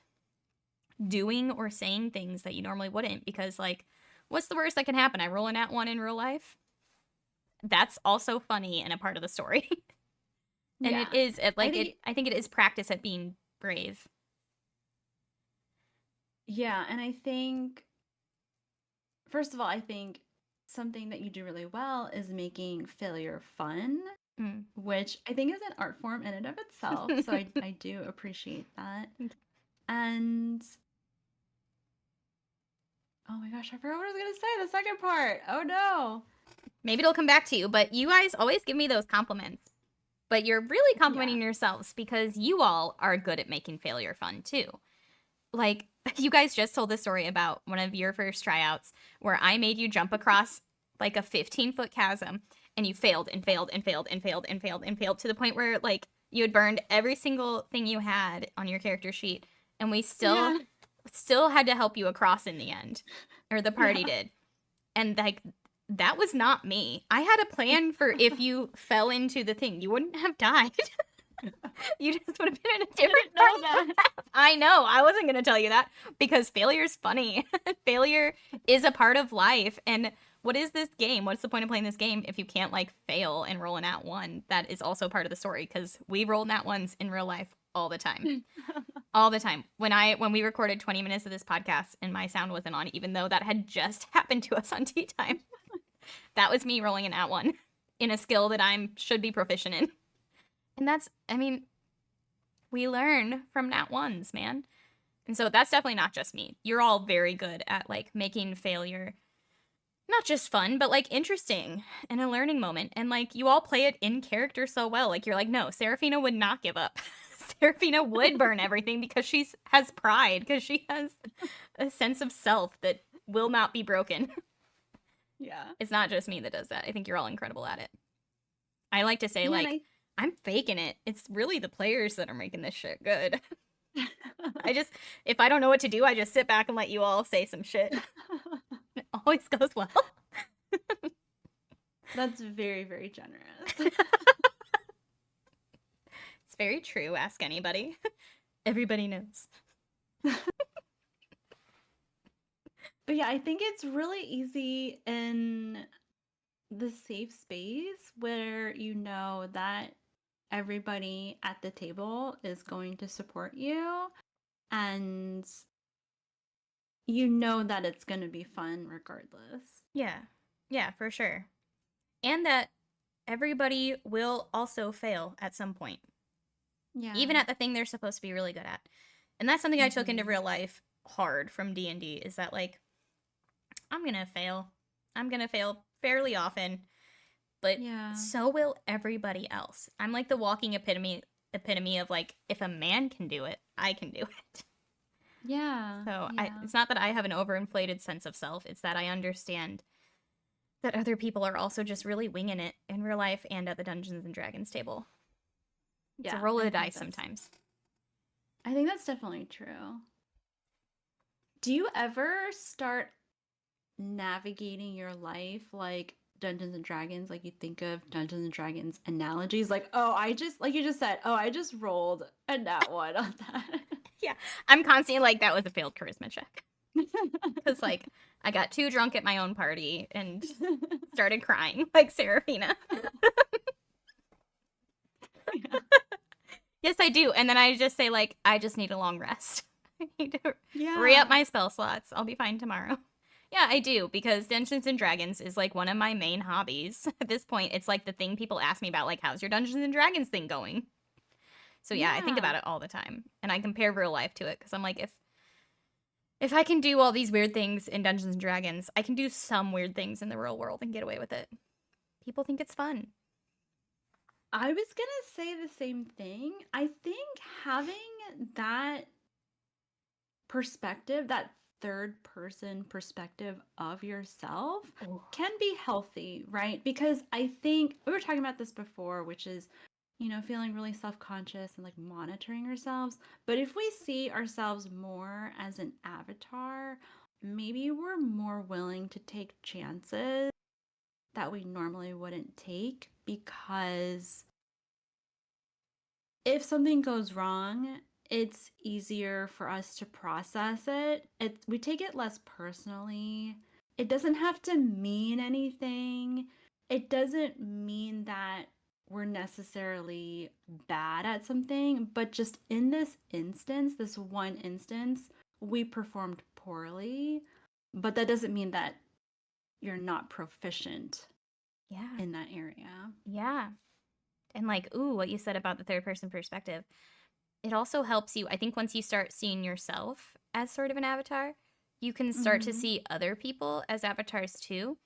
doing or saying things that you normally wouldn't because like what's the worst that can happen? I roll an at one in real life. That's also funny and a part of the story. And it Yeah. is it I like it think I think it is practice at being brave. Yeah, and I think first of all, I think something that you do really well is making failure fun, Mm. which I think is an art form in and of itself. So I do appreciate that. And oh my gosh, I forgot what I was gonna say, the second part. Oh no. Maybe it'll come back to you, but you guys always give me those compliments. But you're really Yeah. complimenting yourselves because you all are good at making failure fun too. Like you guys just told the story about one of your first tryouts where I made you jump across like a 15-foot chasm and you failed and failed and failed and failed and failed and failed to the point where like you had burned every single thing you had on your character sheet and we Yeah. still had to help you across in the end or the party Yeah. did. And like that was not me. I had a plan for if you fell into the thing, you wouldn't have died. You just would have been in a I different didn't part know of that. the map. I know. I wasn't going to tell you that because failure's funny. Failure is a part of life. And what is this game? What's the point of playing this game if you can't like fail and roll an at one? That is also part of the story because we roll nat ones in real life all the time. All the time. When we recorded 20 minutes of this podcast and my sound wasn't on, even though that had just happened to us on tea time, that was me rolling an at one in a skill that I should be proficient in. And that's, I mean, we learn from nat ones, man. And so that's definitely not just me. You're all very good at like making failure not just fun, but like interesting and a learning moment. And like you all play it in character so well. Like you're like, no, Serafina would not give up. Serafina would burn everything because she has pride, because she has a sense of self that will not be broken. Yeah. It's not just me that does that. I think you're all incredible at it. I like to say, Yeah, like, I'm faking it. It's really the players that are making this shit good. If I don't know what to do, I just sit back and let you all say some shit. It always goes well. That's very, very generous. It's very true. Ask anybody. Everybody knows. But yeah, I think it's really easy in the safe space where you know that everybody at the table is going to support you and you know that it's going to be fun regardless. Yeah. Yeah, for sure. And that everybody will also fail at some point, Yeah. even at the thing they're supposed to be really good at. And that's something I took into Mhm. real life hard from D&D is that like I'm going to fail. I'm going to fail fairly often, but Yeah. so will everybody else. I'm like the walking epitome of like if a man can do it, I can do it. Yeah. So Yeah. it's not that I have an overinflated sense of self. It's that I understand that other people are also just really winging it in real life and at the Dungeons and Dragons table. It's a Yeah, roll of I the think dice that's sometimes. I think that's definitely true. Do you ever start navigating your life like Dungeons and Dragons? Like you think of Dungeons and Dragons analogies, like, oh, I just like you just said, oh, I just rolled a nat one on that. Yeah, I'm constantly like that was a failed charisma check because like I got too drunk at my own party and started crying like Serafina. Yeah. Yes, I do, and then I just say like I just need a long rest. I need to re up Yeah. my spell slots. I'll be fine tomorrow. Yeah, I do because Dungeons and Dragons is like one of my main hobbies. At this point, it's like the thing people ask me about, like, how's your Dungeons and Dragons thing going? So yeah, I think Yeah. about it all the time, and I compare real life to it because I'm like, if I can do all these weird things in Dungeons and Dragons, I can do some weird things in the real world and get away with it. People think it's fun. I was gonna say the same thing. I think having that perspective, that third person perspective of yourself Oh. can be healthy, right? Because I think we were talking about this before, which is, feeling really self conscious and like monitoring ourselves. But if we see ourselves more as an avatar, maybe we're more willing to take chances that we normally wouldn't take because if something goes wrong, it's easier for us to process it. We take it less personally. It doesn't have to mean anything. It doesn't mean that we're necessarily bad at something, but just in this instance, this one instance, we performed poorly. But that doesn't mean that you're not proficient Yeah. in that area. Yeah. And like, ooh, what you said about the third person perspective. It also helps you, I think, once you start seeing yourself as sort of an avatar, you can start to Mm-hmm. see other people as avatars too.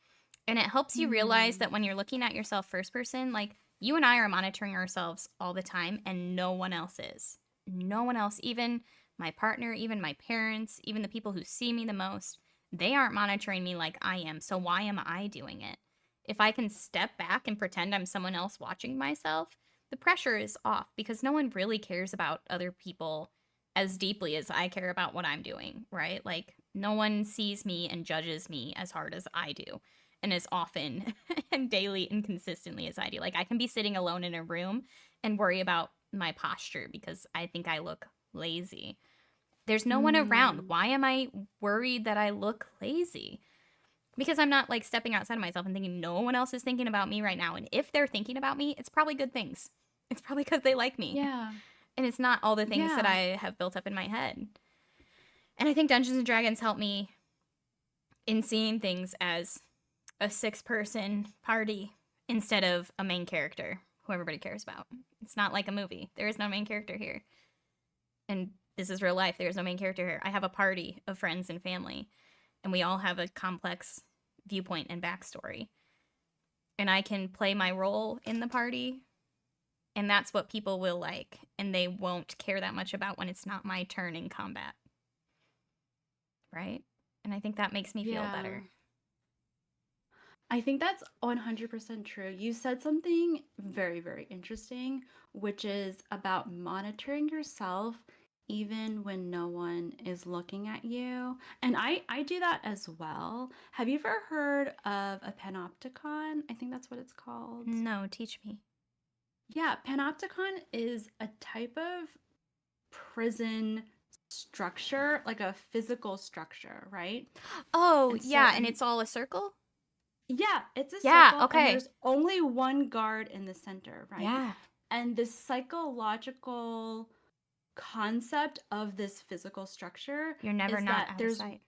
And it helps you realize Hmm. that when you're looking at yourself first person, like you and I are monitoring ourselves all the time, and no one else is. No one else, even my partner, even my parents, even the people who see me the most, they aren't monitoring me like I am. So why am I doing it? If I can step back and pretend I'm someone else watching myself, the pressure is off because no one really cares about other people as deeply as I care about what I'm doing, right? Like, no one sees me and judges me as hard as I do. and as often and daily and consistently as I do. Like I can be sitting alone in a room and worry about my posture because I think I look lazy. There's no one around. Mm. Why am I worried that I look lazy? Because I'm not like stepping outside of myself and thinking no one else is thinking about me right now. And if they're thinking about me, it's probably good things. It's probably because they like me. Yeah. And it's not all the things that Yeah. I have built up in my head. And I think Dungeons and Dragons help me in seeing things as a 6-person party instead of a main character who everybody cares about. It's not like a movie. There is no main character here. And this is real life. There is no main character here. I have a party of friends and family, and we all have a complex viewpoint and backstory. And I can play my role in the party, and that's what people will like. And they won't care that much about when it's not my turn in combat. Right? And I think that makes me feel Yeah. better. I think that's 100% true. You said something very, very interesting, which is about monitoring yourself even when no one is looking at you. And I do that as well. Have you ever heard of a panopticon? I think that's what it's called. No, teach me. Yeah, panopticon is a type of prison structure, like a physical structure, right? Oh, And so yeah, and it's all a circle? yeah, it's a Yeah, circle and okay. there's only one guard in the center, right? Yeah. And the psychological concept of this physical structure You're never is not that out of there's sight.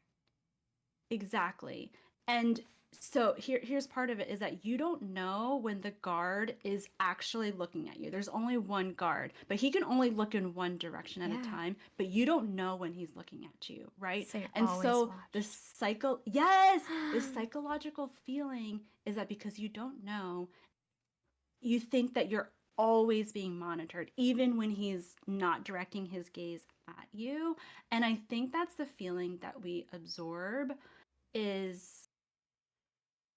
exactly. And so here's part of it is that you don't know when the guard is actually looking at you. There's only one guard, but he can only look in one direction at a Yeah. time, but you don't know when he's looking at you, right? So you're And always so watched. the psychological feeling is that because you don't know, you think that you're always being monitored even when he's not directing his gaze at you. And I think that's the feeling that we absorb is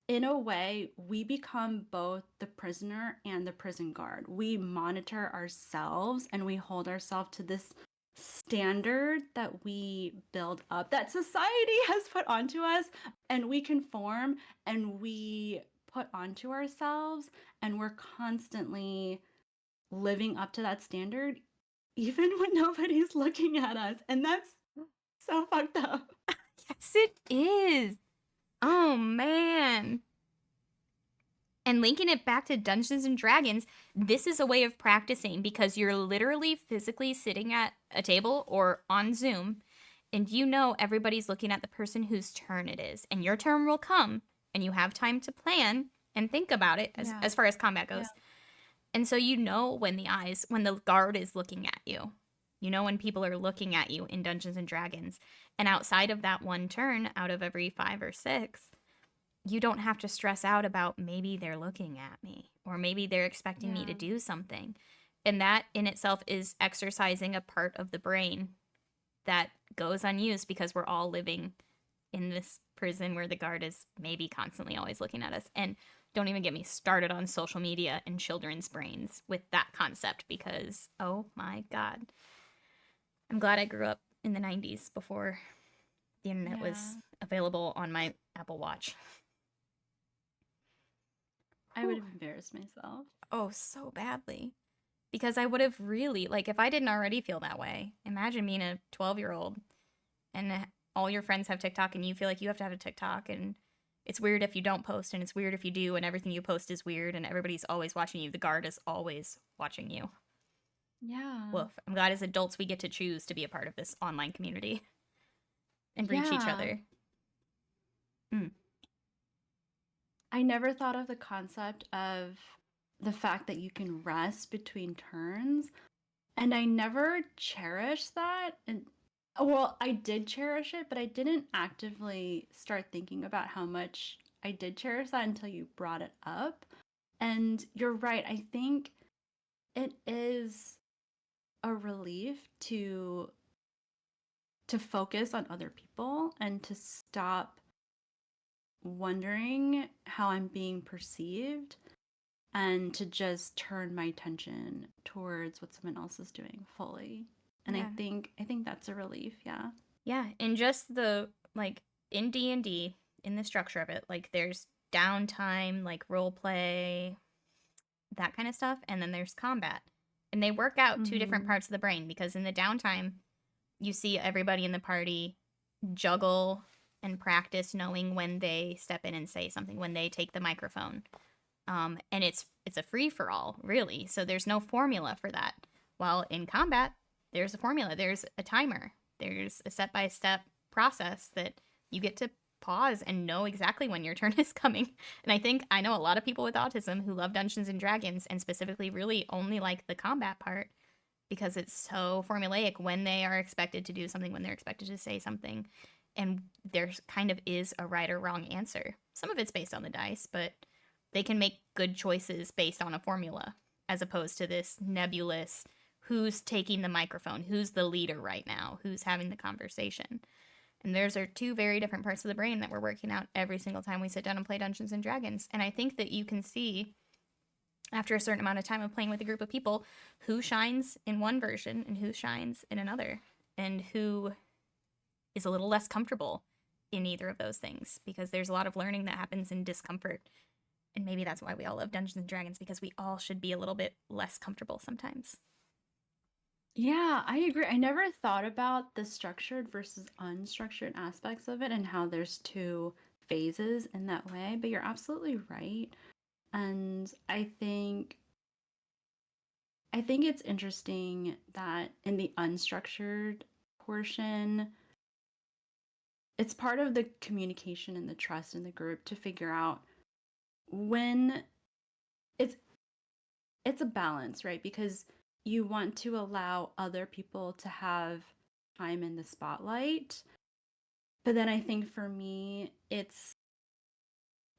in a way, we become both the prisoner and the prison guard. We monitor ourselves and we hold ourselves to this standard that we build up, that society has put onto us, and we conform and we put onto ourselves, and we're constantly living up to that standard, even when nobody's looking at us. And that's so fucked up. Yes, it is. Oh, man. And linking it back to Dungeons and Dragons, this is a way of practicing because you're literally physically sitting at a table or on Zoom, and you know everybody's looking at the person whose turn it is. And your turn will come, and you have time to plan and think about it Yeah. as far as combat Yeah. goes. And so you know when the guard is looking at you. You know when people are looking at you in Dungeons and Dragons. And outside of that one turn, out of every 5 or 6, you don't have to stress out about maybe they're looking at me or maybe they're expecting me to Yeah. do something. And that in itself is exercising a part of the brain that goes unused because we're all living in this prison where the guard is maybe constantly always looking at us. And don't even get me started on social media and children's brains with that concept because, oh my God. I'm glad I grew up in the 90s before the internet Yeah. was available on my Apple Watch. I would Whew. have embarrassed myself. Oh, so badly. Because I would have really, like, if I didn't already feel that way, imagine being a 12-year-old and all your friends have TikTok and you feel like you have to have a TikTok and it's weird if you don't post and it's weird if you do and everything you post is weird and everybody's always watching you. The guard is always watching you. Yeah. Woof. I'm glad as adults we get to choose to be a part of this online community and reach each Yeah. other. Mm. I never thought of the concept of the fact that you can rest between turns. And I never cherished that. And well, I did cherish it, but I didn't actively start thinking about how much I did cherish that until you brought it up. And you're right. I think it is a relief to focus on other people and to stop wondering how I'm being perceived and to just turn my attention towards what someone else is doing fully. And Yeah. I think that's a relief, Yeah, and just the like in D&D, in the structure of it, like there's downtime, like role play, that kind of stuff, and then there's combat. And they work out two different Mm-hmm. parts of the brain because in the downtime, you see everybody in the party juggle and practice knowing when they step in and say something, when they take the microphone. And it's a free for all, really. So there's no formula for that. While in combat, there's a formula. There's a timer. There's a step by step process that you get to pause and know exactly when your turn is coming. And I think I know a lot of people with autism who love Dungeons and Dragons and specifically really only like the combat part because it's so formulaic when they are expected to do something, when they're expected to say something. And there kind of is a right or wrong answer. Some of it's based on the dice, but they can make good choices based on a formula as opposed to this nebulous who's taking the microphone, who's the leader right now, who's having the conversation. And those are two very different parts of the brain that we're working out every single time we sit down and play Dungeons and Dragons. And I think that you can see after a certain amount of time of playing with a group of people who shines in one version and who shines in another and who is a little less comfortable in either of those things because there's a lot of learning that happens in discomfort. And maybe that's why we all love Dungeons and Dragons because we all should be a little bit less comfortable sometimes. Yeah, I agree. I never thought about the structured versus unstructured aspects of it and how there's two phases in that way, but you're absolutely right. And I think it's interesting that in the unstructured portion, it's part of the communication and the trust in the group to figure out when it's it's a balance, right? Because you want to allow other people to have time in the spotlight. But then I think for me, it's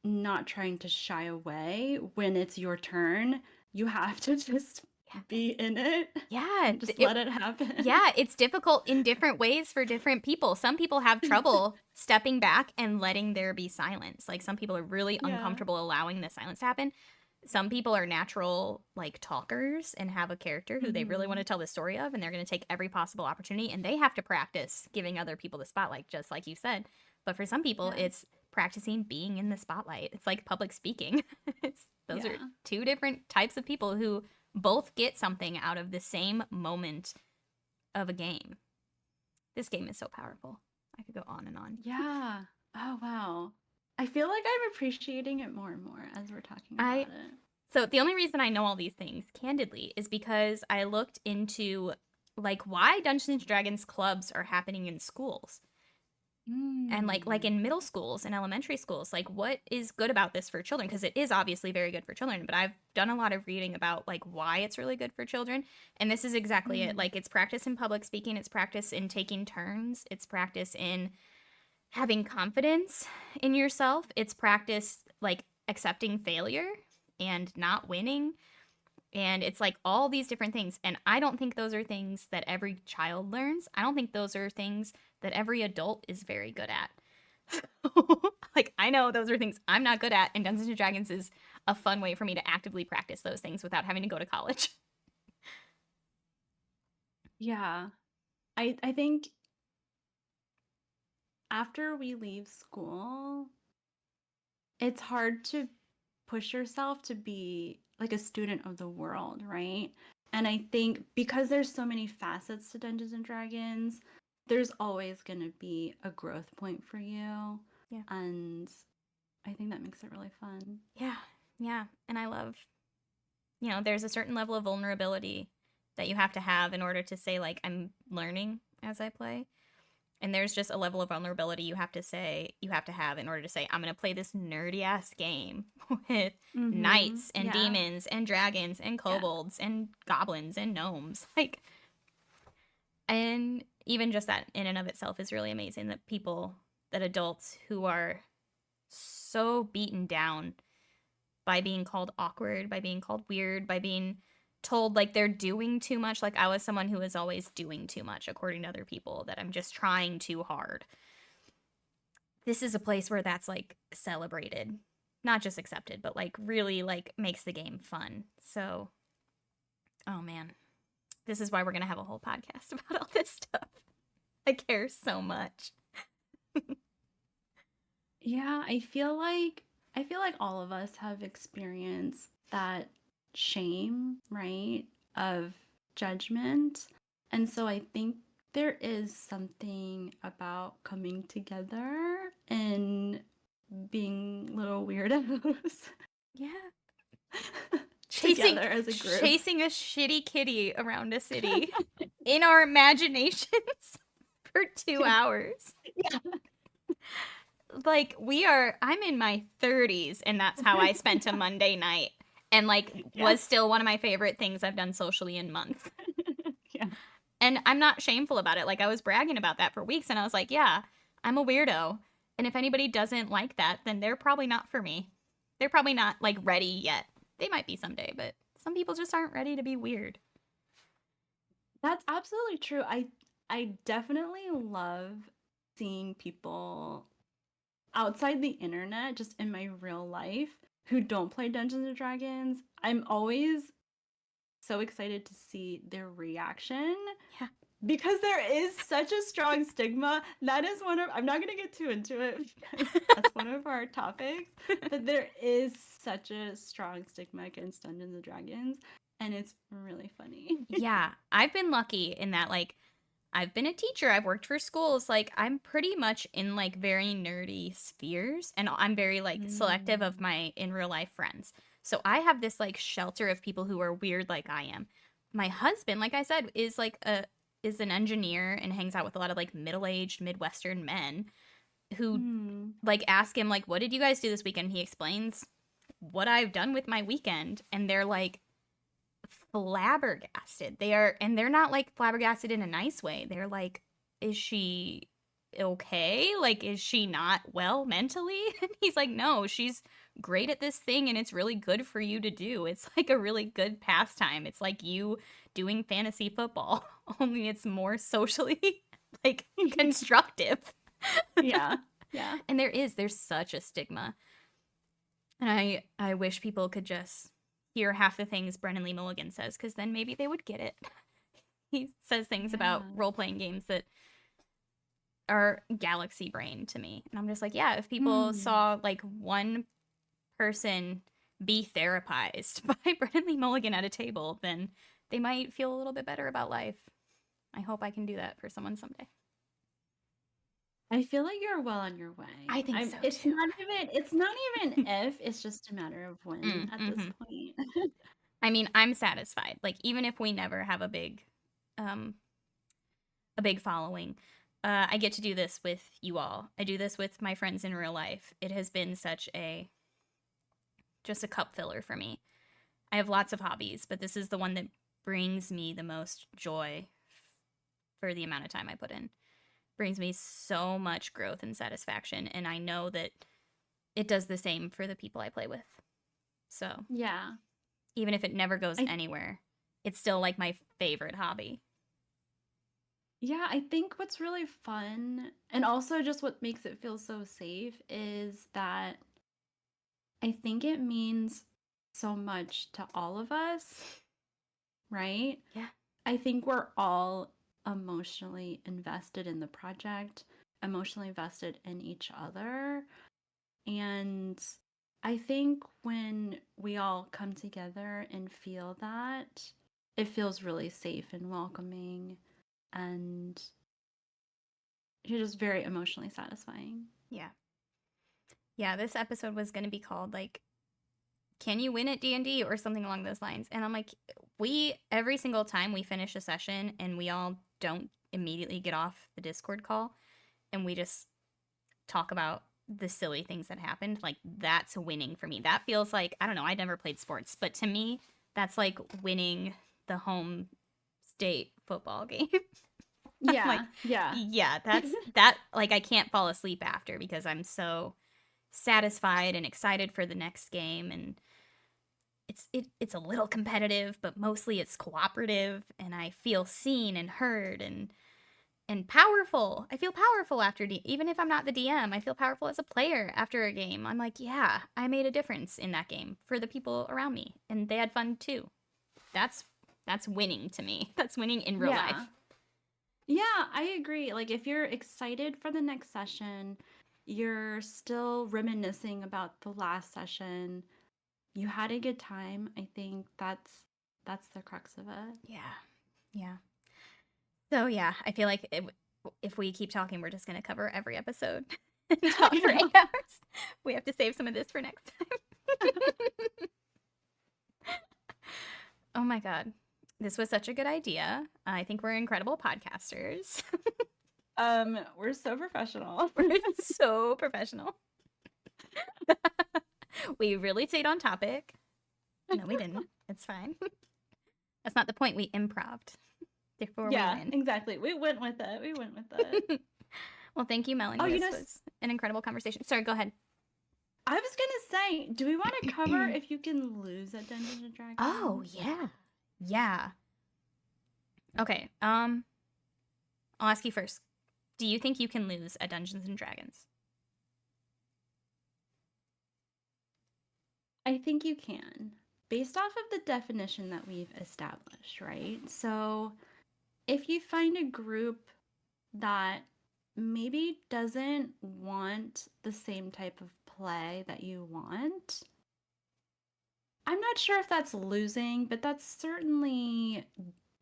not trying to shy away when it's your turn. You have to just be in it Yeah, and just let it happen. yeah, it's difficult in different ways for different people. Some people have trouble stepping back and letting there be silence. Like some people are really Yeah. uncomfortable allowing the silence to happen. Some people are natural like talkers and have a character who they really want Hmm. to tell the story of and they're going to take every possible opportunity and they have to practice giving other people the spotlight just like you said. But for some people Yeah. it's practicing being in the spotlight. It's like public speaking. Those are Yeah. two different types of people who both get something out of the same moment of a game. This game is so powerful. I could go on and on. Yeah. Oh, wow. I feel like I'm appreciating it more and more as we're talking I about it. So the only reason I know all these things candidly is because I looked into like why Dungeons and Dragons clubs are happening in schools. And like Mm. in middle schools and elementary schools, like what is good about this for children because it is obviously very good for children, but I've done a lot of reading about like why it's really good for children. And this is exactly it. Mm. Like it's practice in public speaking, it's practice in taking turns, it's practice in having confidence in yourself. It's practice like accepting failure and not winning. And it's like all these different things. And I don't think those are things that every child learns. I don't think those are things that every adult is very good at. Like, I know those are things I'm not good at. And Dungeons and Dragons is a fun way for me to actively practice those things without having to go to college. Yeah. I think after we leave school, it's hard to push yourself to be like a student of the world, right? And I think because there's so many facets to Dungeons and Dragons, there's always going to be a growth point for you. Yeah. And I think that makes it really fun. Yeah. Yeah. And I love, there's a certain level of vulnerability that you have to have in order to say, like, I'm learning as I play. And there's just a level of vulnerability you have to have in order to say, I'm going to play this nerdy ass game with Mm-hmm. knights and Yeah. demons and dragons and Yeah. kobolds and goblins and gnomes. Like, and even just that in and of itself is really amazing that adults who are so beaten down by being called awkward, by being called weird, by being told like they're doing too much. Like I was someone who was always doing too much according to other people, that I'm just trying too hard. This is a place where that's like celebrated, not just accepted, but like really like makes the game fun. So, oh man, this is why we're going to have a whole podcast about all this stuff. I care so much. Yeah, I feel like I feel like all of us have experienced that shame, right, of judgment. And so I think there is something about coming together and being little weirdos Yeah. together Chasing as a group. chasing a shitty kitty around a city in our imaginations for 2 Yeah. hours. Yeah. Like I'm in my 30s and that's how I spent a Monday night and like Yeah. was still one of my favorite things I've done socially in months. Yeah. And I'm not shameful about it. Like I was bragging about that for weeks and I was like, yeah, I'm a weirdo. And if anybody doesn't like that, then they're probably not for me. They're probably not like ready yet. They might be someday, but some people just aren't ready to be weird. That's absolutely true. I definitely love seeing people outside the internet, just in my real life, who don't play Dungeons and Dragons. I'm always so excited to see their reaction Yeah. because there is such a strong stigma. That is one of, I'm not going to get too into it because that's one of our topics, but there is such a strong stigma against Dungeons and Dragons, and it's really funny. Yeah, I've been lucky in that like I've been a teacher, I've worked for schools, like I'm pretty much in like very nerdy spheres and I'm very like selective of Mm. my in real life friends. So I have this like shelter of people who are weird like I am. My husband, like I said, is an engineer and hangs out with a lot of like middle-aged Midwestern men who Mm. like ask him like what did you guys do this weekend? He explains what I've done with my weekend and they're like flabbergasted. They are, and they're not like flabbergasted in a nice way. They're like, is she okay? Like, is she not well mentally? And he's like, no, she's great at this thing and it's really good for you to do. It's like a really good pastime. It's like you doing fantasy football, only it's more socially like constructive. Yeah. Yeah. And there's such a stigma. And I wish people could just hear half the things Brennan Lee Mulligan says, because then maybe they would get it. He says things about Yeah. role playing games that are galaxy brain to me. And I'm just like, yeah, if people Mm. saw like one person be therapized by Brennan Lee Mulligan at a table, then they might feel a little bit better about life. I hope I can do that for someone someday. I feel like you're well on your I way. think I'm so too. it's not even if, it's just a matter of when at this Mm-hmm. point. I mean, I'm satisfied. Like even if we never have um, a big following. I get to do this with you all. I do this with my friends in real life. It has been such a just a cup filler for me. I have lots of hobbies, but this is the one that brings me the most joy for the amount of time I put in. Brings me so much growth and satisfaction, and I know that it does the same for the people I play with. So, Yeah. even if it never goes I anywhere, it's still like my favorite hobby. yeah, I think what's really fun and also just what makes it feel so safe is that I think it means so much to all of us, right? Yeah. I think we're all emotionally invested in the project, emotionally invested in each other. And I think when we all come together and feel that, it feels really safe and welcoming and you're just very emotionally satisfying. Yeah. Yeah, this episode was going to be called like can you win at D&D or something along those lines. And I'm like we every single time we finish a session and we all don't immediately get off the Discord call and we just talk about the silly things that happened, like that's winning for me. That feels like I don't know, I never played sports, but to me that's like winning the home state football game. I'm like Yeah, yeah. yeah, that's that like I can't fall asleep after because I'm so satisfied and excited for the next game and it's a little competitive, but mostly it's cooperative and I feel seen and heard and powerful. I feel powerful after even if I'm not the DM, I feel powerful as a player after a game. I'm like, yeah, I made a difference in that game for the people around me and they had fun too. That's that's winning to me. That's winning in real Yeah. life. Yeah, I agree. Like if you're excited for the next session, you're still reminiscing about the last session. You had a good time. I think that's the crux of it. Yeah. Yeah. So yeah, I feel like if we keep talking, we're just gonna cover every episode and talk I for know. 8 hours. We have to save some of this for next time. Oh my god, this was such a good idea. I think we're incredible podcasters. We're so professional. We're so professional. We really stayed on topic. No, we didn't. It's fine. That's not the point. We improved. Therefore, we Yeah, win. exactly. We went with it. We went with it. Well, thank you, Oh, Melanie. This was an incredible conversation. Sorry, go ahead. I was gonna say, do we want to cover if you can lose at Dungeons and Oh, Dragons? yeah. Yeah. Okay. I'll ask you first. Do you think you can lose at Dungeons and Dragons? I think you can, based off of the definition that we've established, right? So, if you find a group that maybe doesn't want the same type of play that you want, I'm not sure if that's losing, but that's certainly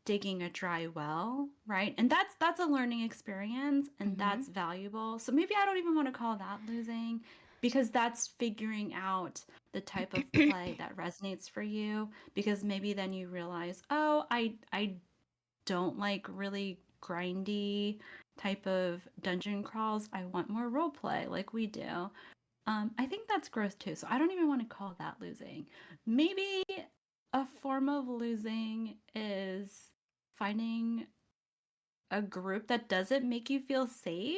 digging a dry well, right? And that's a learning experience and Mm-hmm. that's valuable. So maybe I don't even want to call that losing because that's figuring out the type of play that resonates for you because maybe then you realize, "Oh, I don't like really grindy type of dungeon crawls. I want more role play like we do." I think that's growth too. So I don't even want to call that losing. Maybe a form of losing is finding a group that doesn't make you feel safe.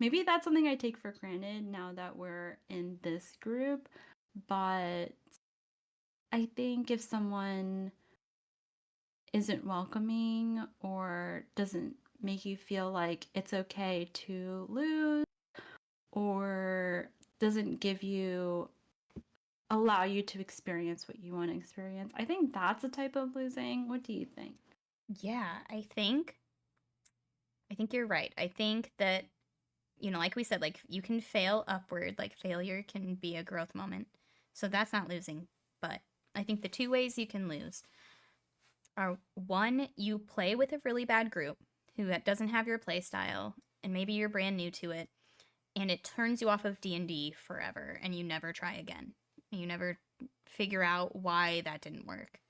Maybe that's something I take for granted now that we're in this group. But I think if someone isn't welcoming or doesn't make you feel like it's okay to lose or doesn't give you allow you to experience what you want to experience. I think that's a type of losing. What do you think? Yeah, I think you're right. I think that, like we said, like you can fail upward, like failure can be a growth moment. So that's not losing. But I think the two ways you can lose are one, you play with a really bad group who doesn't have your play style, and maybe you're brand new to it, and it turns you off of D&D forever, and you never try again. You never figure out why that didn't work.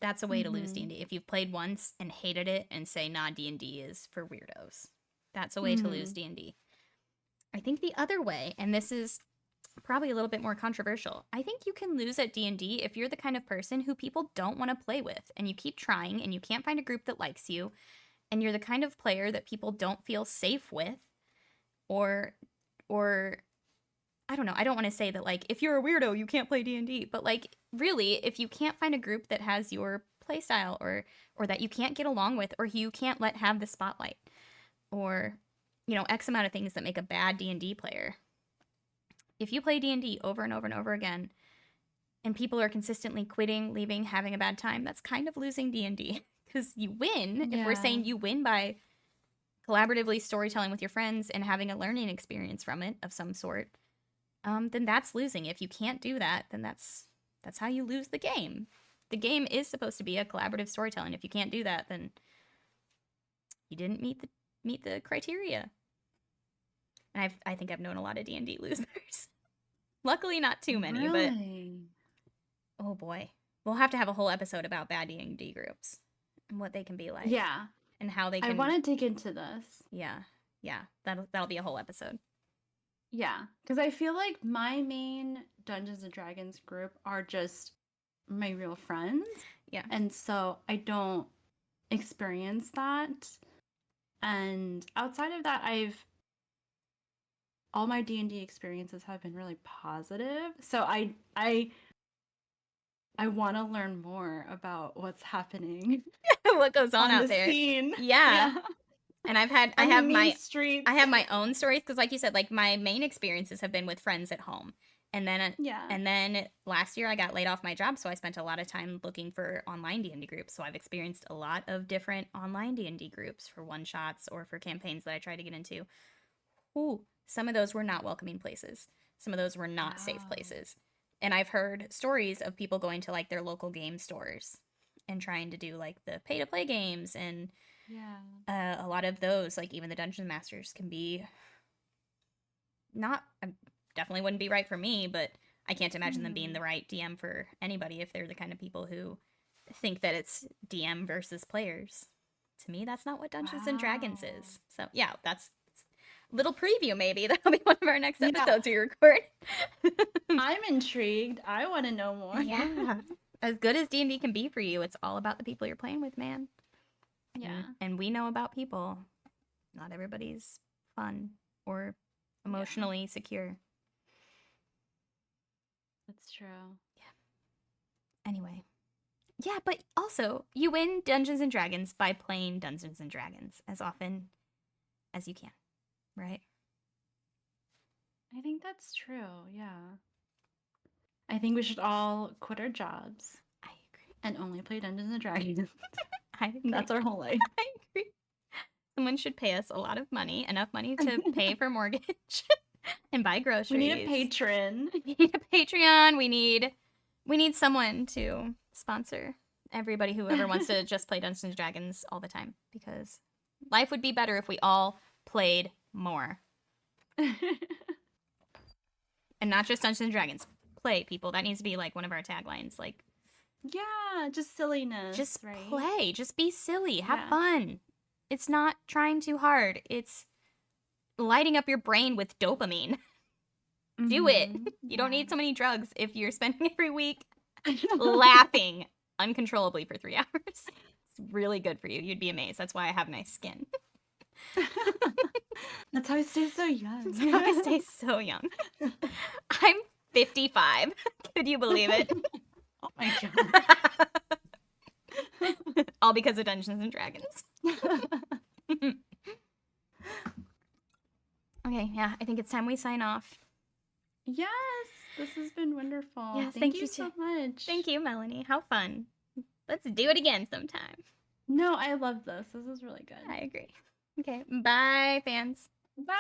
That's a way to lose Mm-hmm. D&D. If you've played once and hated it and say, nah, D&D is for weirdos. That's a way to lose Mm-hmm. D&D. I think the other way, and this is probably a little bit more controversial, I think you can lose at D&D if you're the kind of person who people don't want to play with and you keep trying and you can't find a group that likes you and you're the kind of player that people don't feel safe with or or I don't know. I don't want to say that like if you're a weirdo, you can't play D&D, but like really, if you can't find a group that has your playstyle or that you can't get along with or you can't let have the spotlight or X amount of things that make a bad D&D player. If you play D&D over and over and over again and people are consistently quitting, leaving, having a bad time, that's kind of losing D&D because you win. If we're Yeah. saying you win by collaboratively storytelling with your friends and having a learning experience from it of some sort, then that's losing. If you can't do that, then that's how you lose the game. The game is supposed to be a collaborative storytelling. If you can't do that, then you didn't meet the criteria. And I think I've known a lot of D&D losers. Luckily, not too many, but Really? oh boy, we'll have to have a whole episode about bad D&D groups and what they can be like Yeah. and how they I can. want to dig into this. Yeah, yeah, that'll be a whole episode. Yeah. Because I feel like my main Dungeons and Dragons group are just my real friends. Yeah, And so I don't experience that. And outside of that, I've all my D&D experiences have been really positive. So I want to learn more about what's happening what goes on on out the there? scene. Yeah, Yeah. and I've had I On the have mean my I streets. have my own stories because, like you said, like my main experiences have been with friends at home, and then Yeah. and then last year I got laid off my job, so I spent a lot of time looking for online D&D groups. So I've experienced a lot of different online D&D groups for one shots or for campaigns that I try to get into. Ooh, some of those were not welcoming places. Some of those were not safe Oh, places. And I've heard stories of people going to like their local game stores and trying to do like the pay to play games. And yeah. a lot of those, like even the Dungeon Masters, can be not, definitely wouldn't be right for me, but I can't imagine them being Hmm. the right DM for anybody if they're the kind of people who think that it's DM versus players. To me, that's not what Dungeons and Dragons Wow. is. So, yeah, that's a little preview maybe. That'll be one of our next Yeah, episodes we record. I'm intrigued. I want to know more. Yeah. As good as D&D can be for you, it's all about the people you're playing with, man. Yeah, And we know about people. Not everybody's fun or yeah, emotionally secure. that's true. Anyway, yeah, but also you win Dungeons and Dragons by playing Dungeons and Dragons as often as you can, right? I think that's true. Yeah. I think we should all quit our jobs I agree. and only play Dungeons and Dragons. I And agree. that's our whole life. I agree. Someone should pay us a lot of money, enough money to pay for mortgage and buy We need a groceries. patron. We need a Patreon. We need someone to sponsor everybody who ever wants to just play Dungeons and Dragons all the time because life would be better if we all played more. And not just Dungeons and Dragons. Play, people. That needs to be like one of our taglines. Like, Yeah, just silliness, just right? play. Just be silly. Have Yeah. fun. It's not trying too hard. It's lighting up your brain with dopamine. Do it. You don't Yeah. need so many drugs if you're spending every week laughing uncontrollably for 3 hours. It's really good for you. You'd be amazed. That's why I have nice skin. That's how I stay so young. That's how I stay so young. I'm 55. Could you believe it? Oh my god. All because of Dungeons and Dragons. Okay, yeah, I think it's time we sign off. Yes, this has been wonderful. Yes, Thank thank you you too. so much. Thank you, Melanie. How fun. Let's do it again sometime. No, I love this. This is really good. I agree. Okay, bye, fans. Bye.